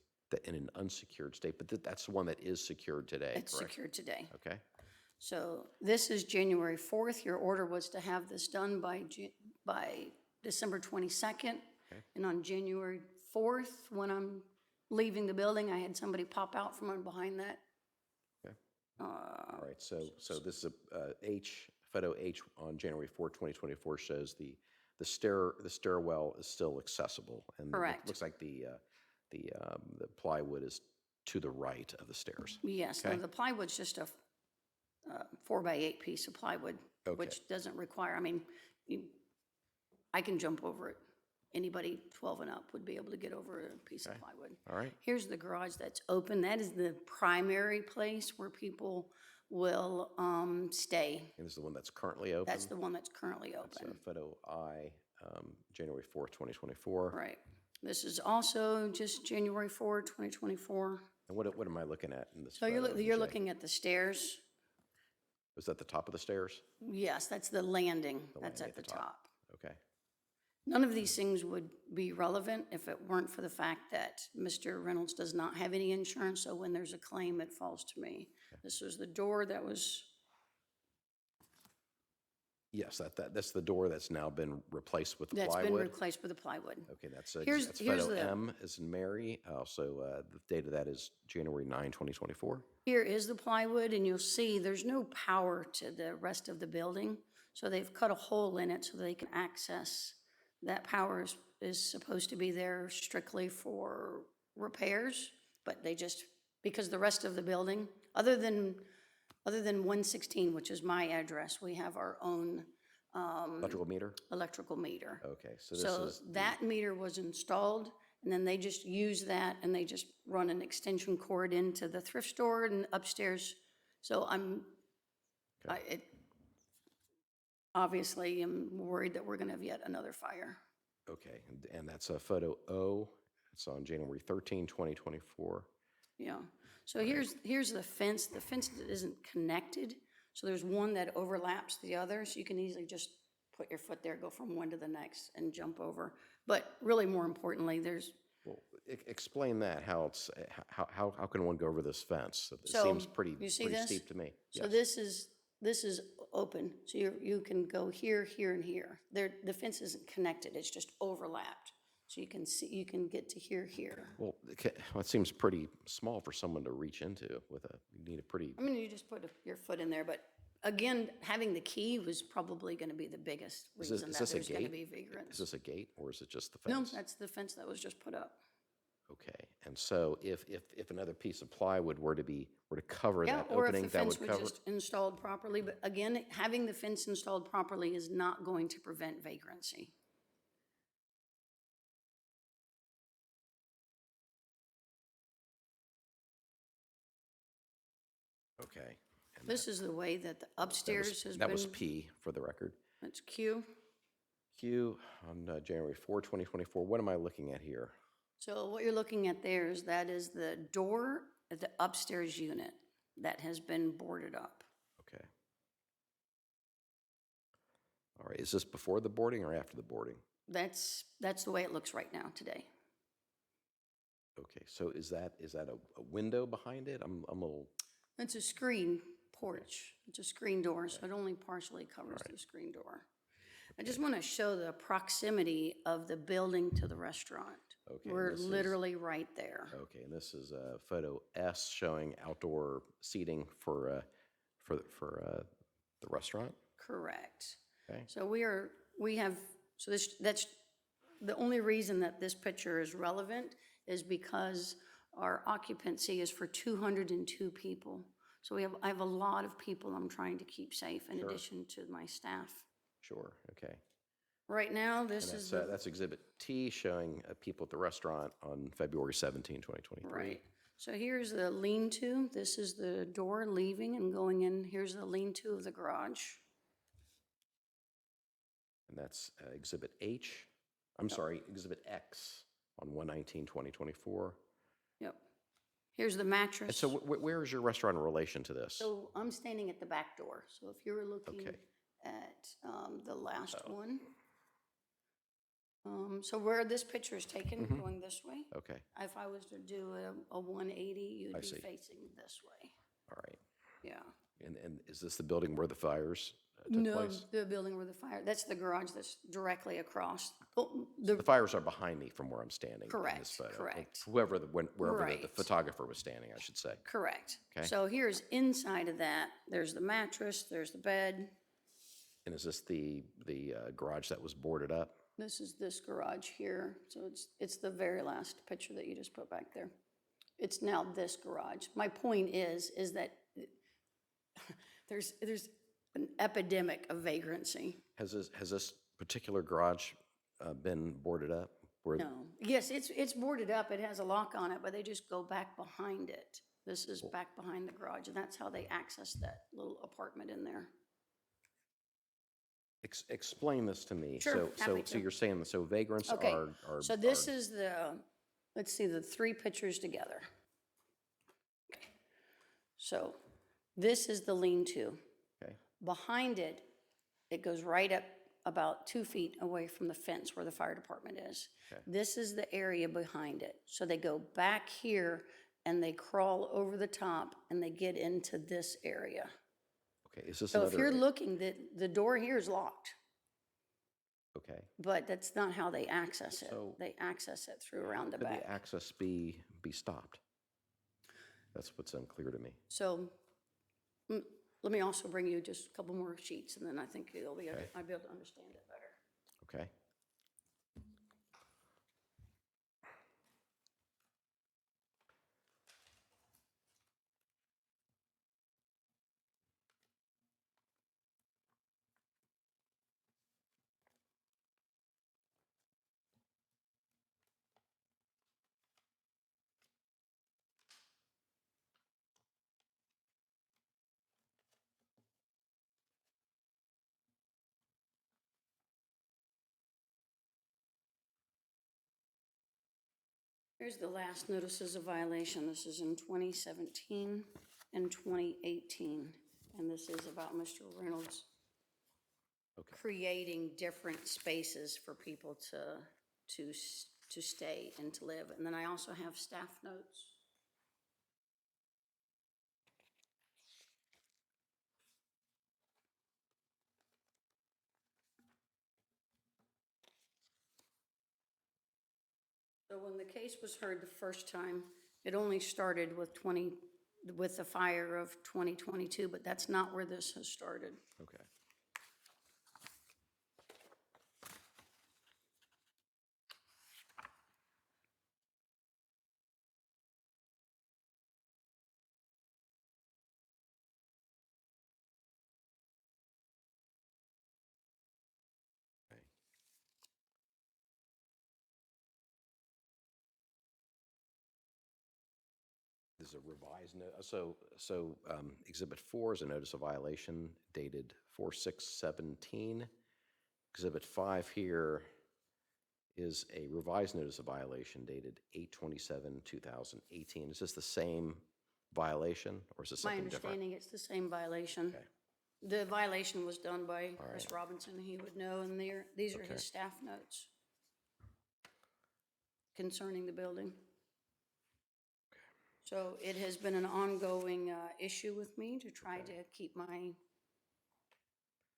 in an unsecured state, but that's the one that is secured today, It's correct? secured today. Okay, So this is January 4th. Your order was to have this done by December 22nd. And on January 4th, when I'm leaving the building, I had somebody pop out from behind that. all right, so this is photo H on January 4, 2024 shows the stairwell is still accessible. And Correct. it looks like the plywood is to the right of the stairs. Yes, Okay. no, the plywood's just a 4x8 piece of plywood, which doesn't require, I mean, I can jump over it. Anybody 12 and up would be able to get over a piece of plywood. All right, Here's the garage that's open. That is the primary place where people will stay. and this is the one that's currently open? That's the one that's currently That's open. photo I, January 4th, 2024. Right. This is also just January 4, 2024. And what am I looking at in this So photo? you're Jay? looking at the stairs. Was that the top of the stairs? Yes, that's the landing. That's landing at the top. Okay, None of these things would be relevant if it weren't for the fact that Mr. Reynolds does not have any insurance, so when there's a claim, it falls to me. This was the door that was, yes, that's the door that's now been replaced with that's been plywood. replaced with the plywood. Okay, that's Here's photo the- M is in Mary. Also, the date of that is January 9, 2024. Here is the plywood, and you'll see there's no power to the rest of the building, so they've cut a hole in it so they can access. That power is supposed to be there strictly for repairs, but they just, because the rest of the building, other than 116, which is my address, we have our own Electrical meter? electrical meter. Okay, so this So is, that meter was installed, and then they just use that, and they just run an extension cord into the thrift store and upstairs. So obviously am worried that we're gonna have yet another fire. okay, and that's a photo O. It's on January 13, 2024. Yeah. So here's the fence. The fence isn't connected, so there's one that overlaps the other, so you can easily just put your foot there, go from one to the next, and jump over. But really, more importantly, there's, Well, explain that, how it's, how can one go over this fence? It So, seems pretty you see pretty this? steep to me. so Yes. this is open, so you can go here, here, and here. The fence isn't connected, it's just overlapped. So you can see, you can get to here, here. Well, it seems pretty small for someone to reach into with you need a pretty, I mean, you just put your foot in there, but again, having the key was probably gonna be the biggest reason that is this a there's gonna gate? be Is vagrants. this a gate or is it just the No, fence? that's the fence that was just put up. Okay, and so if another piece of plywood were to cover Yeah, that or if opening, the that fence would was cover? just installed properly, but again, having the fence installed properly is not going to prevent vagrancy. Okay. And This is the way that the upstairs has been. that was P for the record. That's Q. Q on January 4, 2024. What am I looking at here? So what you're looking at there is that is the door at the upstairs unit that has been boarded up. Okay. All right, is this before the boarding or after the boarding? That's the way it looks right now today. Okay, so is that a window behind it? I'm a little, It's a screen porch. It's a screen door, so it only partially covers the screen door. I just want to show the proximity of the building to the restaurant. Okay, We're this is- literally right there. okay, and this is photo S showing outdoor seating for the restaurant? Correct. Okay. So that's the only reason that this picture is relevant is because our occupancy is for 202 people. So I have a lot of people I'm trying to keep safe in addition to my staff. Sure, okay. Right now, And this is the, that's Exhibit T showing people at the restaurant on February 17, 2023. right. So here's the lean-to. This is the door leaving and going in. Here's the lean-to of the garage. And that's Exhibit H, I'm sorry, Exhibit X on 1/19/2024. Yep. Here's the And mattress. so where is your restaurant in relation to this? So I'm standing at the back door. So if you were looking Okay. at the last one. So where this picture is taken, going this way, Okay, if I was to do a 180, I you'd see. be facing this way. all right. Yeah. And is this the building where the fires took No, place? the building where the fire, that's the garage that's directly across. Oh, the, The fires are behind me from where I'm standing in Correct, this photo. correct. Wherever the Right. photographer was standing, I should say. correct. Okay. So here's inside of that, there's the mattress, there's the bed. And is this the garage that was boarded up? This is this garage here, so it's the very last picture that you just put back there. It's now this garage. My point is that there's an epidemic of vagrancy. Has this particular garage been boarded up? No, yes, it's boarded up, it has a lock on it, but they just go back behind it. This is back behind the garage, and that's how they access that little apartment in there. Explain this to me. Sure, happy So to. you're saying, so vagrants Okay, are. so this is let's see, the three pictures together. Okay. So this is the lean-to. Okay, Behind it, it goes right up about 2 feet away from the fence where the fire department is. Okay. This is the area behind it. So they go back here and they crawl over the top and they get into this area. okay, is this So another? if you're looking, the door here is locked, Okay, but that's not how they access it. So- They access it through around the could back. the access be stopped? That's what's unclear to me. So let me also bring you just a couple more sheets, and then I think I'll be able to understand it better. Okay. Here's the last notices of violation. This is in 2017 and 2018. And this is about Mr. Reynolds Okay. creating different spaces for people to stay and to live. And then I also have staff notes. So when the case was heard the first time, it only started with the fire of 2022, but that's not where this has started. Okay. is a revised, Exhibit 4 is a notice of violation dated 4/6/17. Exhibit 5 here is a revised notice of violation dated 8/27/2018. Is this the same violation, or is this My something different? understanding, it's the same violation. Okay. The violation was done by Chris right. Robinson, he would know, and these are Okay. his staff notes concerning the building. So it has been an ongoing issue with me to try to keep my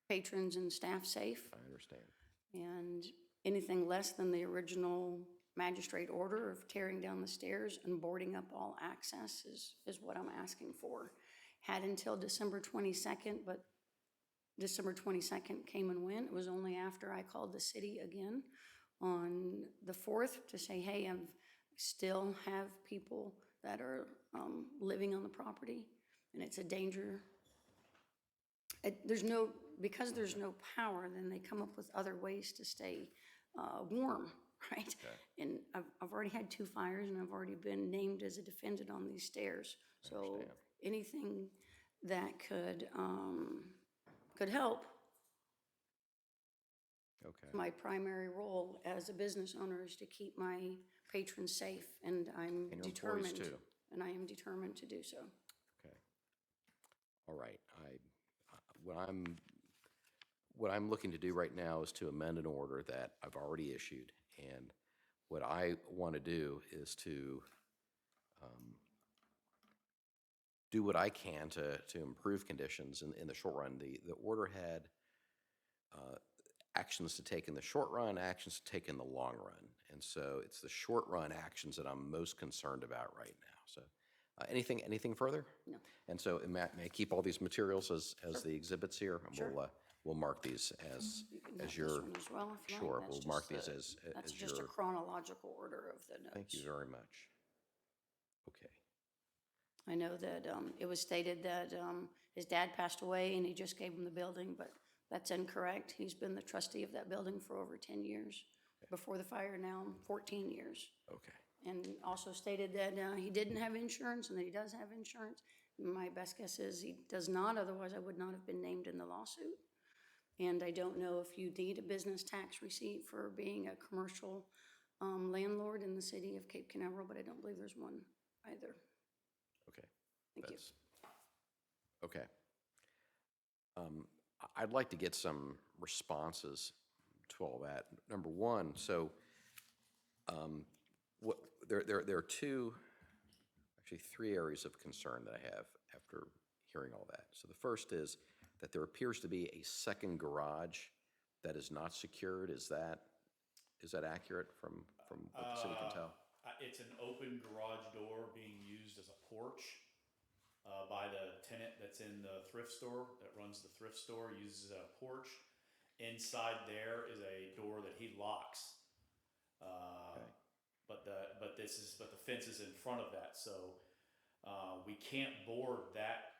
patrons and staff safe. I understand. And anything less than the original magistrate order of tearing down the stairs and boarding up all access is what I'm asking for. Had until December 22nd, but December 22nd came and went. It was only after I called the city again on the 4th to say, hey, I still have people that are living on the property, and it's a danger. Because there's no power, then they come up with other ways to stay warm, right? Okay. And I've already had 2 fires, and I've already been named as a defendant on these stairs. So understand. anything that could help. Okay. My primary role as a business owner is to keep my patrons safe, and I'm And your employees determined. too. And I am determined to do so. Okay. All right. What I'm looking to do right now is to amend an order that I've already issued. And what I want to do is to do what I can to improve conditions in the short run. The order had actions to take in the short run, actions to take in the long run. And so it's the short run actions that I'm most concerned about right now. So anything further? No. And so may I keep all these materials as the exhibits here? And Sure. We'll mark these as You can have your. this one as well, if you like. Sure, That's we'll just mark the- these as That's as just a your. chronological order of the notes. Thank you very much. Okay. I know that it was stated that his dad passed away and he just gave him the building, but that's incorrect. He's been the trustee of that building for over 10 years. Before the fire now, 14 years. Okay. And also stated that he didn't have insurance and that he does have insurance. My best guess is he does not, otherwise I would not have been named in the lawsuit. And I don't know if you need a business tax receipt for being a commercial landlord in the city of Cape Canaveral, but I don't believe there's one either. Okay. Thank you. Okay. I'd like to get some responses to all that. Number one, so there are actually three areas of concern that I have after hearing all that. So the first is that there appears to be a second garage that is not secured. Is that accurate from what the city can tell? It's an open garage door being used as a porch by the tenant that's in the thrift store, that runs the thrift store, uses a porch. Inside there is a door that he locks. Okay. But the fence is in front of that, so we can't board that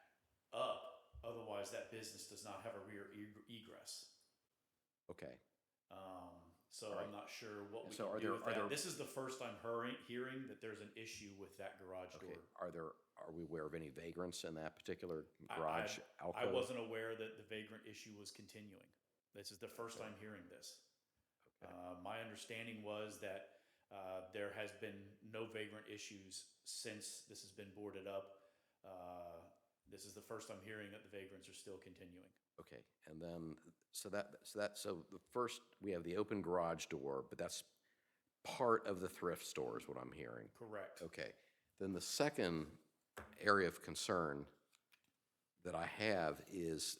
up. Otherwise, that business does not have a rear egress. Okay. So All right. I'm not sure what we So can are do there- with are that. there- This is the first I'm hearing that there's an issue with that garage Okay. door. Are we aware of any vagrants in that particular I- garage alcove? I wasn't aware that the vagrant issue was continuing. This is the first time hearing this. My understanding was that there has been no vagrant issues since this has been boarded up. This is the first I'm hearing that the vagrants are still continuing. Okay, and then, so the first, we have the open garage door, but that's part of the thrift store is what I'm hearing. Correct. Okay, then the second area of concern that I have is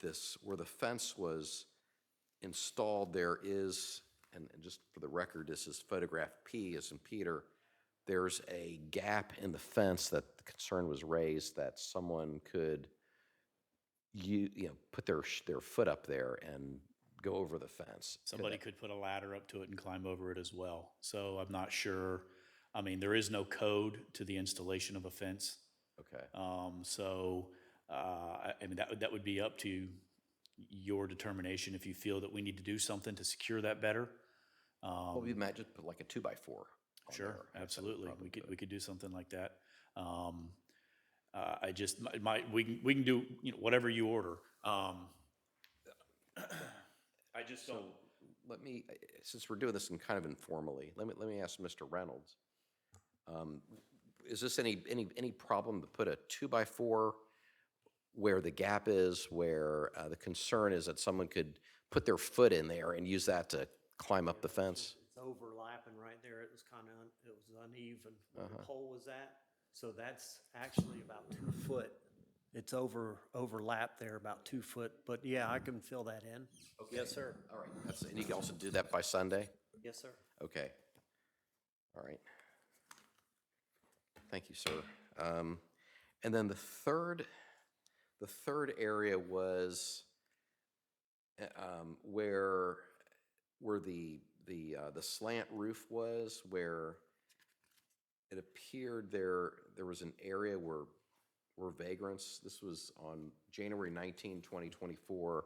this, where the fence was installed, there is, and just for the record, this is photograph P as in Peter, there's a gap in the fence that the concern was raised that someone could put their foot up there and go over the fence. Somebody could put a ladder up to it and climb over it as well. So I'm not sure. I mean, there is no code to the installation of a fence. Okay, I mean, that would be up to your determination if you feel that we need to do something to secure that better. well, we might just put like a 2x4 on Sure, there. That's no absolutely. problem We to could do something like that. I just, we can do, whatever you order. I just don't. Let me, since we're doing this in kind of informally, let me ask Mr. Reynolds. Is this any problem to put a 2x4 where the gap is, where the concern is that someone could put their foot in there and use that to climb up the fence? It's overlapping right there. It was kind of, it was uneven where the pole was at. So that's actually about 2 foot. It's overlapped there about 2 foot, but yeah, I can fill that in. Yes, sir. All right, and you can also do that by Sunday? Yes, sir. Okay. All right. Thank you, sir. And then the third area was where the slant roof was, where it appeared there was an area where vagrants. This was on January 19, 2024.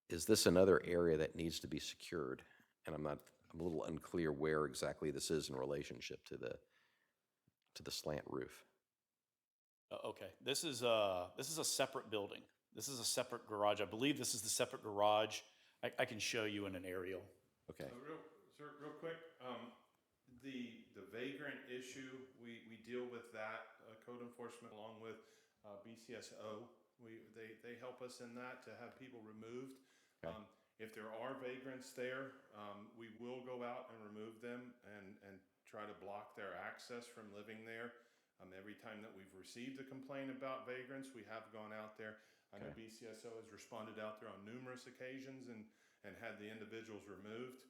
Is this another area that needs to be secured? And I'm a little unclear where exactly this is in relationship to the slant roof. Okay, this is a separate building. This is a separate garage. I believe this is the separate garage. I can show you in an aerial. Okay. Real quick, the vagrant issue, we deal with that, code enforcement along with BCSO. They help us in that to have people removed. Okay. If there are vagrants there, we will go out and remove them and try to block their access from living there. Every time that we've received a complaint about vagrants, we have gone out there. I know BCSO has responded out there on numerous occasions and had the individuals removed.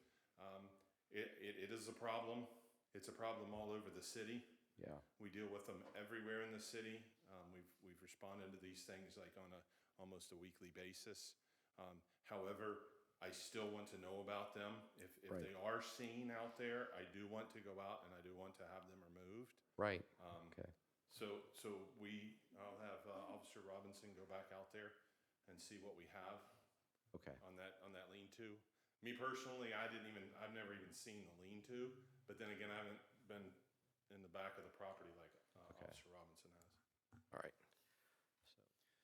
It is a problem. It's a problem all over the city. Yeah. We deal with them everywhere in the city. We've responded to these things like on almost a weekly basis. However, I still want to know about them. If Right. they are seen out there, I do want to go out and I do want to have them removed. Right. Okay. So I'll have Officer Robinson go back out there and see what we have Okay. on that lean-to. Me personally, I've never even seen the lean-to, but then again, I haven't been in the back of the property like Officer Robinson has. All right.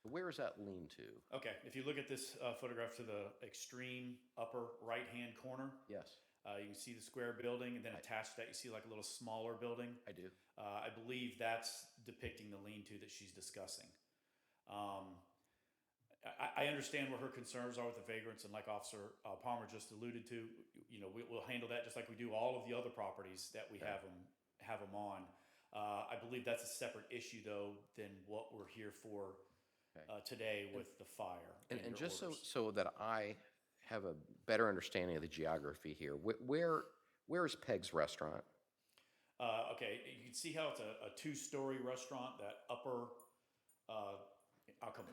So where is that lean-to? Okay, if you look at this photograph to the extreme upper right-hand corner, Yes, you can see the square building, and then attached to that, you see like a little smaller building. I do. I believe that's depicting the lean-to that she's discussing. I understand what her concerns are with the vagrants, and like Officer Palmer just alluded to, we'll handle that just like we do all of the other properties that we have them on. I believe that's a separate issue, though, than what we're here for today with the fire. And your just orders. so that I have a better understanding of the geography here, where is Peg's Restaurant? Okay, you can see how it's a two-story restaurant. That upper, I'll come.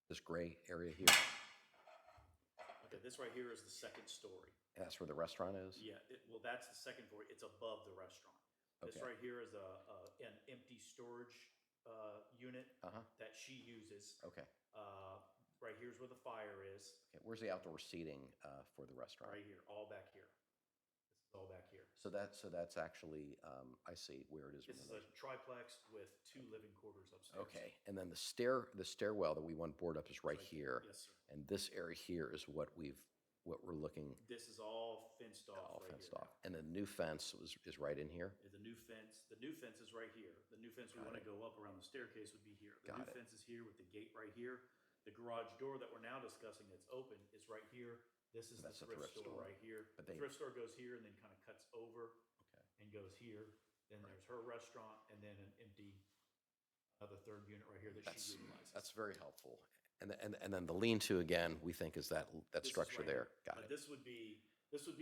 This gray area here? Okay, this right here is the second story. That's where the restaurant is? Yeah, well, that's the second story. It's above the restaurant. This Okay. right here is an empty storage unit Uh-huh. that she uses. Okay. Right here's where the fire is. Okay. Where's the outdoor seating for the restaurant? Right here, all back here. This is all back here. So that's actually, I see where it is. This is a triplex with 2 living quarters upstairs. Okay, and then the stairwell that we want board up is right here. Yes, sir. And this area here is what we're looking, This is all fenced off all right fenced here. off. And the new fence is right in here? The new fence is right here. The new fence we want to go up around the staircase would be here. The Got new it. fence is here with the gate right here. The garage door that we're now discussing that's open is right here. This is the That's the thrift thrift store store. right here. But The they- thrift store goes here and then kind of cuts over Okay. and goes here. Then there's her restaurant and then an empty, other third unit right here that she utilizes. That's very helpful. And then the lean-to again, we think is that This is structure right there. here. Got But it. this would be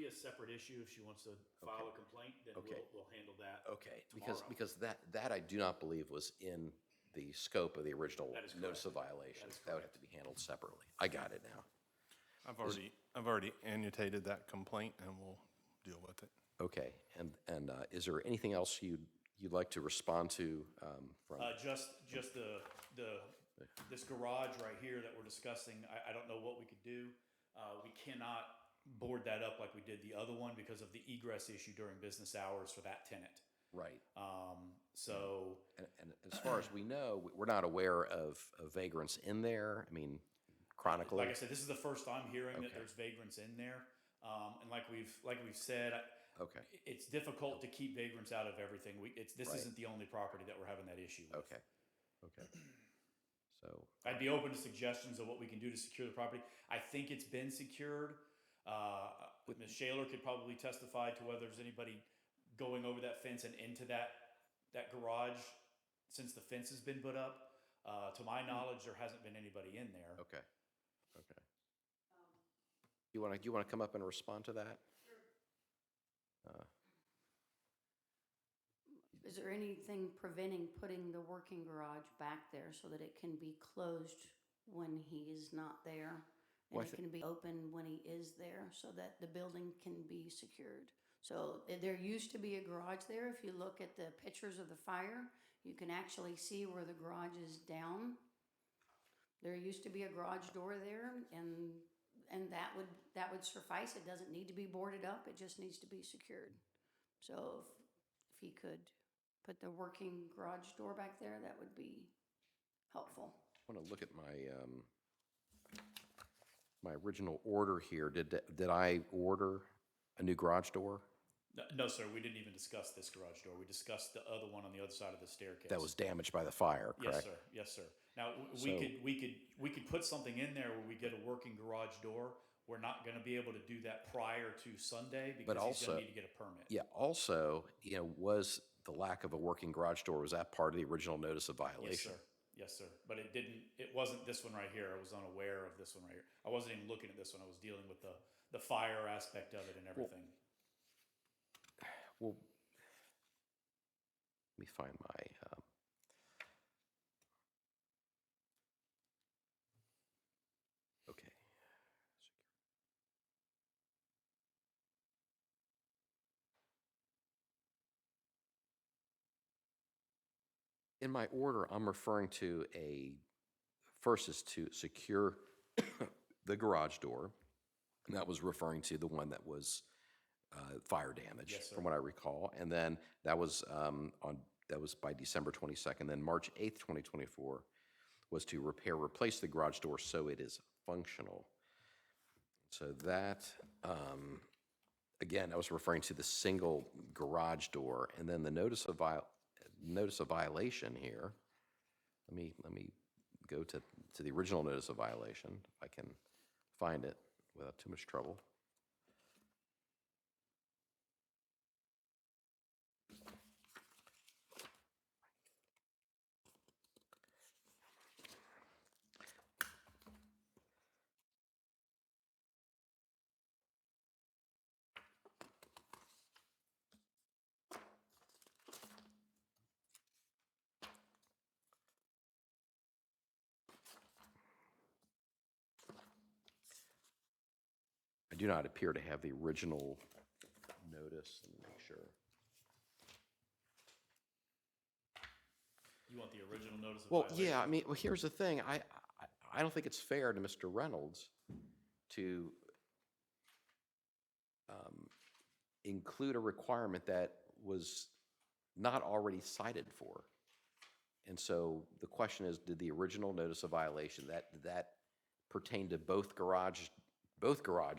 a separate issue if she wants to file a complaint, then Okay. we'll handle that. Okay, tomorrow. because that I do not believe was in the scope of the original That is notice of correct. violation. That is That would have to be handled separately. I got it now. I've already annotated that complaint and we'll deal with it. Okay, and is there anything else you'd like to respond to from? Just this garage right here that we're discussing, I don't know what we could do. We cannot board that up like we did the other one because of the egress issue during business hours for that tenant. Right. So, And as far as we know, we're not aware of vagrants in there. I mean, chronically. like I said, this is the first I'm hearing that Okay. there's vagrants in there. And like we've said, Okay. it's difficult to keep vagrants out of everything. This Right. isn't the only property that we're having that issue with. Okay. Okay. So, I'd be open to suggestions of what we can do to secure the property. I think it's been secured. Ms. Shaler could probably testify to whether there's anybody going over that fence and into that garage since the fence has been put up. To my knowledge, there hasn't been anybody in there. okay. Okay. You want to come up and respond to that? Is there anything preventing putting the working garage back there so that it can be closed when he is not there? And Well, I it can be open when he is there so that the building can be secured? So there used to be a garage there. If you look at the pictures of the fire, you can actually see where the garage is down. There used to be a garage door there, and that would suffice. It doesn't need to be boarded up. It just needs to be secured. So if he could put the working garage door back there, that would be helpful. I want to look at my original order here. Did I order a new garage door? No, sir, we didn't even discuss this garage door. We discussed the other one on the other side of the staircase. That was damaged by the fire, Yes, correct? sir. Yes, sir. Now, So- we could put something in there where we get a working garage door. We're not going to be able to do that prior to Sunday because he's also- going to need to get a permit. Yeah, also, was the lack of a working garage door, was that part of the original notice of Yes, violation? sir. Yes, sir. But it wasn't this one right here. I was unaware of this one right here. I wasn't even looking at this one. I was dealing with the fire aspect of it and everything. Well, let me find my, okay. In my order, I'm referring to first is to secure the garage door. And that was referring to the one that was fire damage, Yes, sir. from what I recall. And then that was that was by December 22nd. Then March 8th, 2024 was to replace the garage door so it is functional. So that, again, I was referring to the single garage door. And then the notice of violation here. Let me go to the original notice of violation, if I can find it without too much trouble. I do not appear to have the original notice. Let me make sure. You want the original notice of Well, violation? yeah, well, here's the thing. I don't think it's fair to Mr. Reynolds to include a requirement that was not already cited for. And so the question is, did the original notice of violation, that pertain to both garage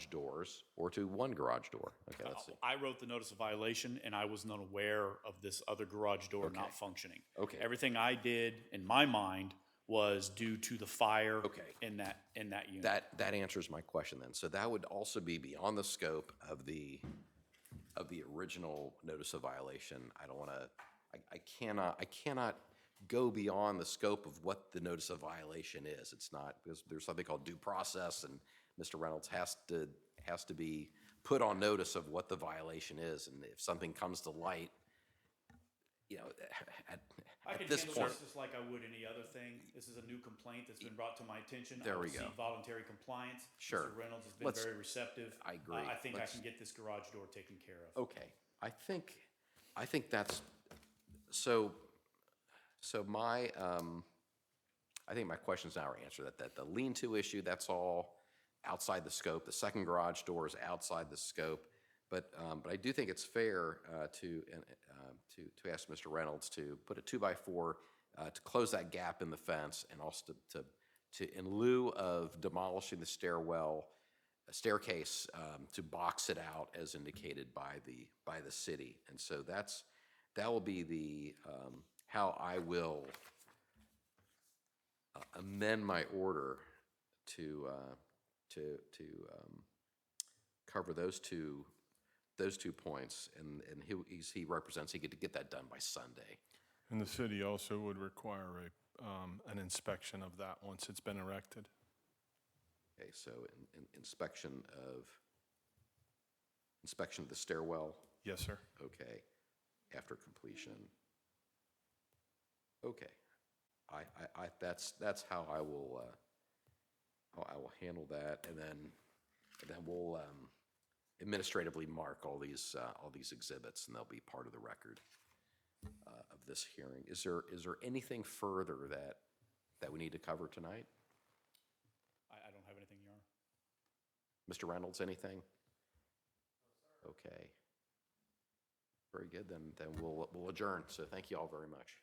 doors or to one garage door? Okay, let's see. I wrote the notice of violation, and I was not aware of this other garage door Okay. not functioning. Okay. Everything I did in my mind was due to the fire Okay. in that unit. That answers my question then. So that would also be beyond the scope of the original notice of violation. I don't want to, I cannot go beyond the scope of what the notice of violation is. It's not, because there's something called due process, and Mr. Reynolds has to be put on notice of what the violation is. And if something comes to light, I at can this handle point. this just like I would any other thing. This is a new complaint that's been brought to my attention. There we I go. received voluntary compliance. Sure. Mr. Reynolds has been Let's- very receptive. I agree. I think I Let's- can get this garage door taken care of. Okay, I think that's, so my, I think my questions now are answered, that the lean-to issue, that's all outside the scope. The second garage door is outside the scope. But I do think it's fair to ask Mr. Reynolds to put a 2x4 to close that gap in the fence, and also to in lieu of demolishing the staircase, to box it out as indicated by the city. And so that will be the how I will amend my order to cover those two points, and he represents, he could get that done by Sunday. And the city also would require an inspection of that once it's been erected. Okay, so inspection of the stairwell, Yes, sir. okay, after completion. Okay, that's how I will handle that, and then we'll administratively mark all these exhibits, and they'll be part of the record of this hearing. Is there anything further that we need to cover tonight? I don't have anything, Your Honor. Mr. Reynolds, anything? Okay. Very good, then we'll adjourn. So thank you all very much.